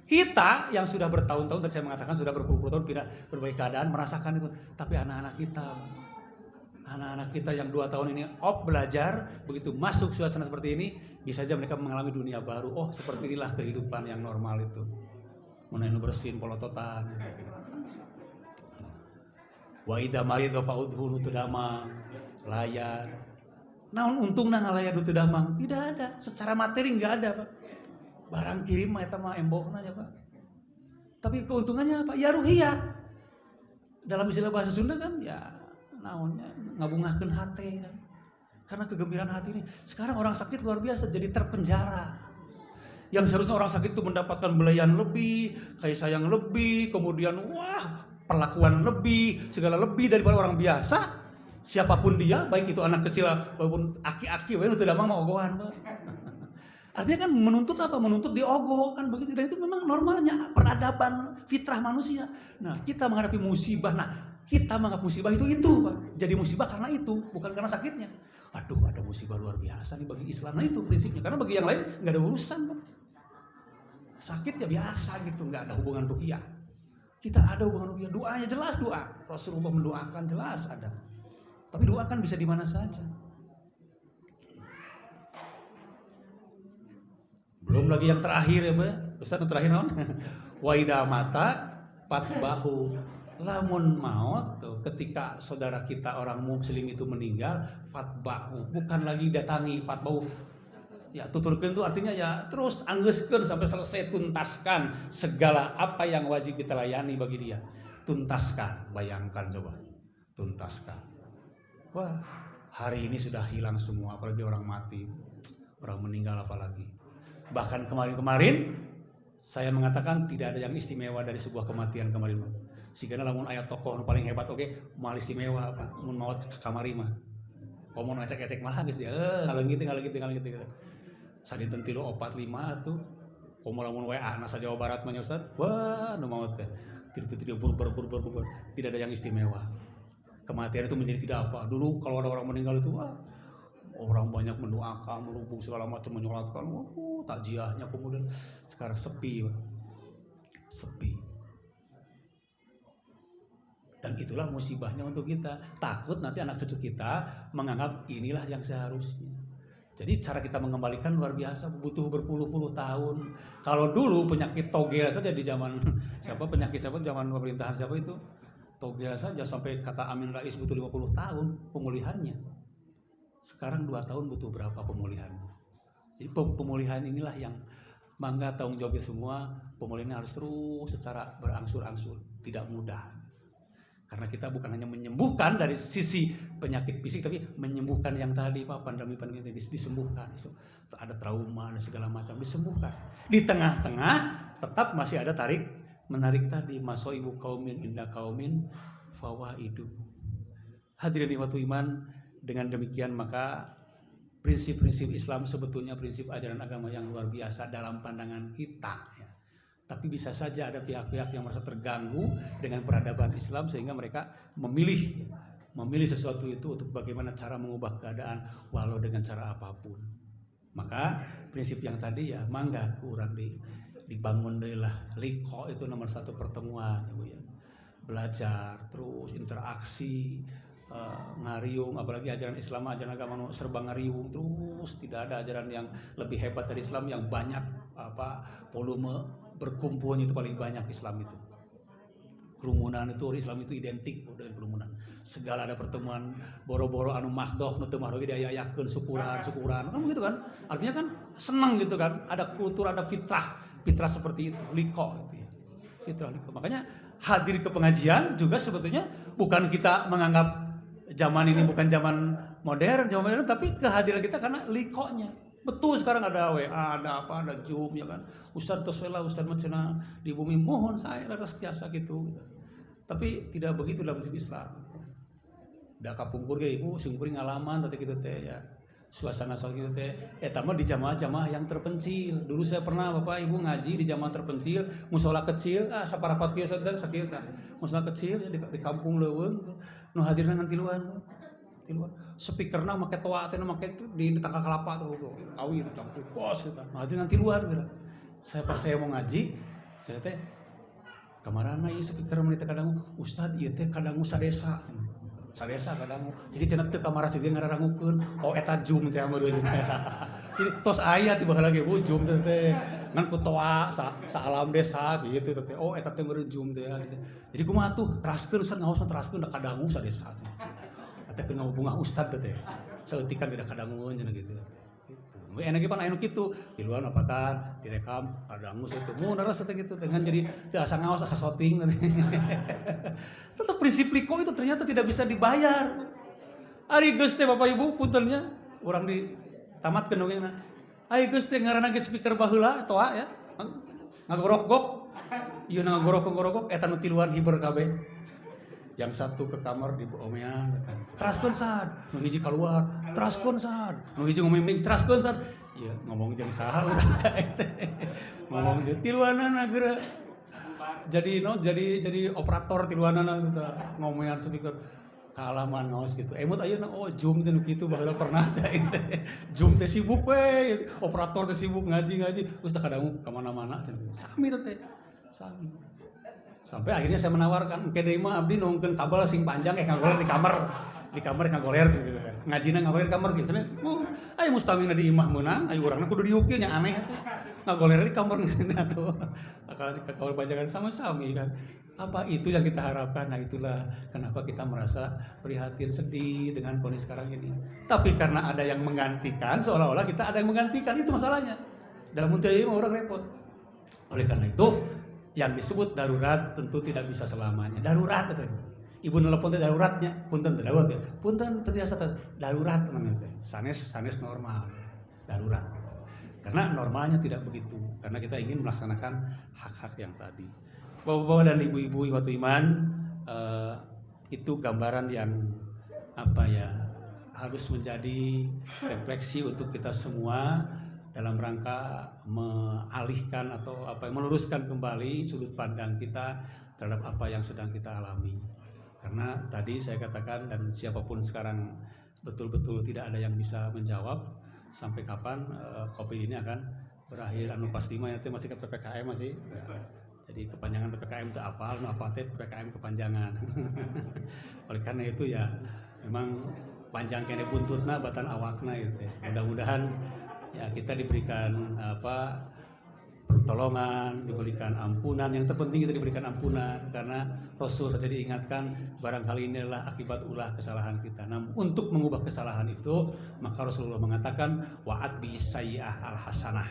Kita yang sudah bertahun-tahun, tadi saya mengatakan sudah berpuluh-puluh tahun pindah berbagai keadaan merasakan itu. Tapi anak-anak kita yang 2 tahun ini belajar, begitu masuk suasana seperti ini, bisa saja mereka mengalami dunia baru. Oh, seperti inilah kehidupan yang normal itu. Menaik bersin, polototan. Wa idza marida fa'udhu nutudama layar. Naon untungna ngalayar dutu damang? Tidak ada, secara materi enggak ada, Pak. Barang kirim mah eta mah embokna aja, Pak. Tapi keuntungannya apa? Ya ruhiyah. Dalam istilah bahasa Sunda kan ya naonnya ngabungahkeun hate kan. Karena kegembiraan hati ini. Sekarang orang sakit luar biasa jadi terpenjara. Yang seharusnya orang sakit itu mendapatkan belayan lebih, kasih sayang lebih, kemudian perlakuan lebih, segala lebih daripada orang biasa. Siapapun dia, baik itu anak kecil maupun aki-aki, itu tidak mau ogohan, Pak. Artinya kan menuntut apa? Menuntut diogoh kan begitu. Dan itu memang normalnya peradaban fitrah manusia. Nah, kita menghadapi musibah. Nah, kita menganggap musibah itu Pak. Jadi musibah karena itu, bukan karena sakitnya. Aduh, ada musibah luar biasa nih bagi Islam. Nah, itu prinsipnya. Karena bagi yang lain nggak ada urusan, Pak. Sakit ya biasa gitu, nggak ada hubungan ruqyah. Kita ada hubungan ruqyah. Doanya jelas doa. Rasulullah mendoakan jelas ada. Tapi doa kan bisa di mana saja. Belum lagi yang terakhir ya, Pak. Ustaz, yang terakhir naon? Wa idza mata fatbahu. Lamun maut tuh, ketika saudara kita orang muslim itu meninggal, fatbahu, bukan lagi datangi, fatbahu. Ya, tuturkeun itu artinya ya terus anggeuskeun sampai selesai, tuntaskan segala apa yang wajib kita layani bagi dia. Tuntaskan, bayangkan coba. Tuntaskan. Wah, hari ini sudah hilang semua, apalagi orang mati, orang meninggal apalagi. Bahkan kemarin-kemarin saya mengatakan tidak ada yang istimewa dari sebuah kematian kemarin. Sehingga lamun aya tokoh paling hebat oke, moal istimewa apa? Mun maut ke kamari mah. Komun ngecek-ngecek malah geus dia. Ngaleungit. Sadinten 3, 4, 5 atuh. Komo lamun WA na sa Jawa Barat mah Ustaz. Wah, nu maut teh. Tidak burber. Tidak ada yang istimewa. Kematian itu menjadi tidak apa. Dulu kalau ada orang meninggal itu wah, orang banyak mendoakan, merubung segala macam, menyolatkan, takjiahnya. Kemudian sekarang sepi. Dan itulah musibahnya untuk kita. Takut nanti anak cucu kita menganggap inilah yang seharusnya. Jadi cara kita mengembalikan luar biasa, butuh berpuluh-puluh tahun. Kalau dulu penyakit togel saja di zaman zaman pemerintahan siapa itu? Togel saja sampai kata Amin Rais butuh 50 tahun pemulihannya. Sekarang 2 tahun butuh berapa pemulihannya? Jadi pemulihan inilah yang mangga tanggung jawab semua. Pemulihan harus terus secara berangsur-angsur, tidak mudah. Karena kita bukan hanya menyembuhkan dari sisi penyakit fisik, tapi menyembuhkan yang tadi Pak, pandemi disembuhkan. Ada trauma, ada segala macam disembuhkan. Di tengah-tengah tetap masih ada tarik menarik tadi, masoibu kaumin inda kaumin fawaidu. Hadirin ikhwatul iman, dengan demikian maka prinsip-prinsip Islam sebetulnya prinsip ajaran agama yang luar biasa dalam pandangan kita ya. Tapi bisa saja ada pihak-pihak yang merasa terganggu dengan peradaban Islam sehingga mereka memilih sesuatu itu untuk bagaimana cara mengubah keadaan walau dengan cara apapun. Maka prinsip yang tadi ya mangga kurang dibangun deh lah. Liko itu nomor 1 pertemuan ya. Belajar terus interaksi, ngariung, apalagi ajaran Islam, ajaran agama serba ngariung terus, tidak ada ajaran yang lebih hebat dari Islam yang banyak volume berkumpulnya itu paling banyak Islam itu. Kerumunan itu Islam itu identik dengan kerumunan. Segala ada pertemuan boro-boro anu mahdoh nu teu mahdoh ge diayakeun syukuran. Kan begitu kan? Artinya kan senang gitu kan. Ada kultur, ada fitrah seperti itu, liko gitu ya. Fitrah liko. Makanya hadir ke pengajian juga sebetulnya bukan kita menganggap zaman ini bukan zaman modern, tapi kehadiran kita karena likonya. Betul sekarang ada WA, ada apa, ada Zoom ya kan. Ustaz toswela, Ustaz macana di bumi mohon saya ada setiasa gitu. Tapi tidak begitu dalam prinsip Islam. Da kapungkur ge ibu singkuring ngalaman tadi gitu teh ya. Suasana gitu teh eta mah di jamaah-jamaah yang terpencil. Dulu saya pernah Bapak Ibu ngaji di jamaah terpencil, mushola kecil, saparapat kieu sakieu tah. Mushola kecil ya di kampung leuweung nu hadirna ngan tiluan. Speakerna make toa teh make di tangka kelapa tuh awi itu campur bos kita. Nah, hadir nanti luar gitu. Pas saya mau ngaji, saya teh kamarana ieu speaker menit kadang Ustad ieu teh kadang sadesa kadang. Jadi cenah teu kamar sih dia ngararangukeun. Oh eta Zoom teh mah deui teh. Jadi tos aya tiba lagi Zoom teh. Ngan ku toa sa alam desa gitu teh. Oh eta teh meureun Zoom teh. Jadi kumaha tuh teraskeun Ustad ngaos teraskeun da kadangu sadesa. Eta kena bunga Ustad teh. Saeutikan tidak kadangueun cenah gitu. Gitu. Enak pan anu kitu. Tiluan apatan, direkam kadangu saeutik. Mun daras teh gitu dengan jadi teu asa ngaos asa shooting teh. Tetap prinsip liko itu ternyata tidak bisa dibayar. Ari geus teh Bapak Ibu puntennya urang di tamatkeun dongengna. Ai geus teh ngaranna ge speaker baheula toa ya. Ngagorok-gok. Ieu ngagorok-gorok eta nu tiluan hiber kabeh. Yang satu ke kamar di omean traskeun sad nu hiji keluar traskeun sad nu hiji ngomong traskeun sad ieu ngomong jeung saha urang cai teh ngomong jeung tiluanana geura jadi operator tiluanana ngomongan speaker kaalaman ngaos gitu emut ayeuna Zoom teh nu kitu baheula pernah cai teh Zoom teh sibuk we operator teh sibuk ngaji geus teh kadangu ka mana-mana cenah sami teh sami. Sampai akhirnya saya menawarkan, "Oke deui mah abdi nongkeun kabel sing panjang ngagolek di kamar." di kamar ngagoler gitu kan. Ngajina ngagoler di kamar gitu. Ayo mustamina di imah menang, ayo urangna kudu diukeun nya aneh atuh. Ngagoler di kamar geus atuh. Kalau di kamar bajakan sama-sami kan. Apa itu yang kita harapkan? Nah itulah kenapa kita merasa prihatin, sedih dengan kondisi sekarang ini. Tapi karena ada yang menggantikan, seolah-olah kita ada yang menggantikan, itu masalahnya. Dalam muntir ini orang repot. Oleh karena itu, yang disebut darurat tentu tidak bisa selamanya. Darurat itu. Ibu nelpon teh daruratnya, punten teh darurat ya. Punten teh biasa darurat namanya teh. Sanes normal. Darurat gitu. Karena normalnya tidak begitu. Karena kita ingin melaksanakan hak-hak yang tadi. Bapak-bapak dan ibu-ibu waktu iman, itu gambaran yang harus menjadi refleksi untuk kita semua dalam rangka mengalihkan atau meluruskan kembali sudut pandang kita terhadap apa yang sedang kita alami. Karena tadi saya katakan, dan siapapun sekarang betul-betul tidak ada yang bisa menjawab sampai kapan COVID ini akan berakhir. Pasti mah itu masih ke PPKM masih. Jadi kepanjangan PPKM itu apa teh PPKM kepanjangan. Oleh karena itu ya memang panjang kene buntutna batan awakna gitu ya. Mudah-mudahan ya kita diberikan pertolongan, diberikan ampunan. Yang terpenting kita diberikan ampunan karena Rasul saja diingatkan barangkali ini adalah akibat ulah kesalahan kita. Nah, untuk mengubah kesalahan itu maka Rasulullah mengatakan wa'at bi sayyi'ah al hasanah.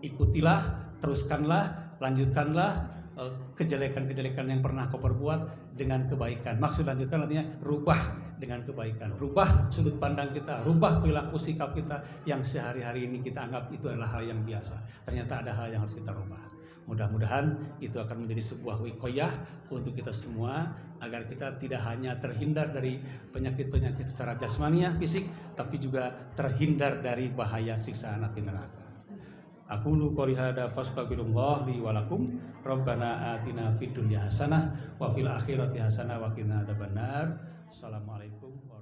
Ikutilah, teruskanlah, lanjutkanlah kejelekan-kejelekan yang pernah kau perbuat dengan kebaikan. Maksud lanjutkan artinya rubah dengan kebaikan. Rubah sudut pandang kita, rubah perilaku sikap kita yang sehari-hari ini kita anggap itu adalah hal yang biasa. Ternyata ada hal yang harus kita rubah. Mudah-mudahan itu akan menjadi sebuah wiqayah untuk kita semua agar kita tidak hanya terhindar dari penyakit-penyakit secara jasmaniah, fisik, tapi juga terhindar dari bahaya siksaan api neraka. Aqulu qouli hadza fastaghfirullah li wa lakum. Rabbana atina fid dunya hasanah wa fil akhirati hasanah wa qina adzabannar. Assalamualaikum warahmatullahi wabarakatuh.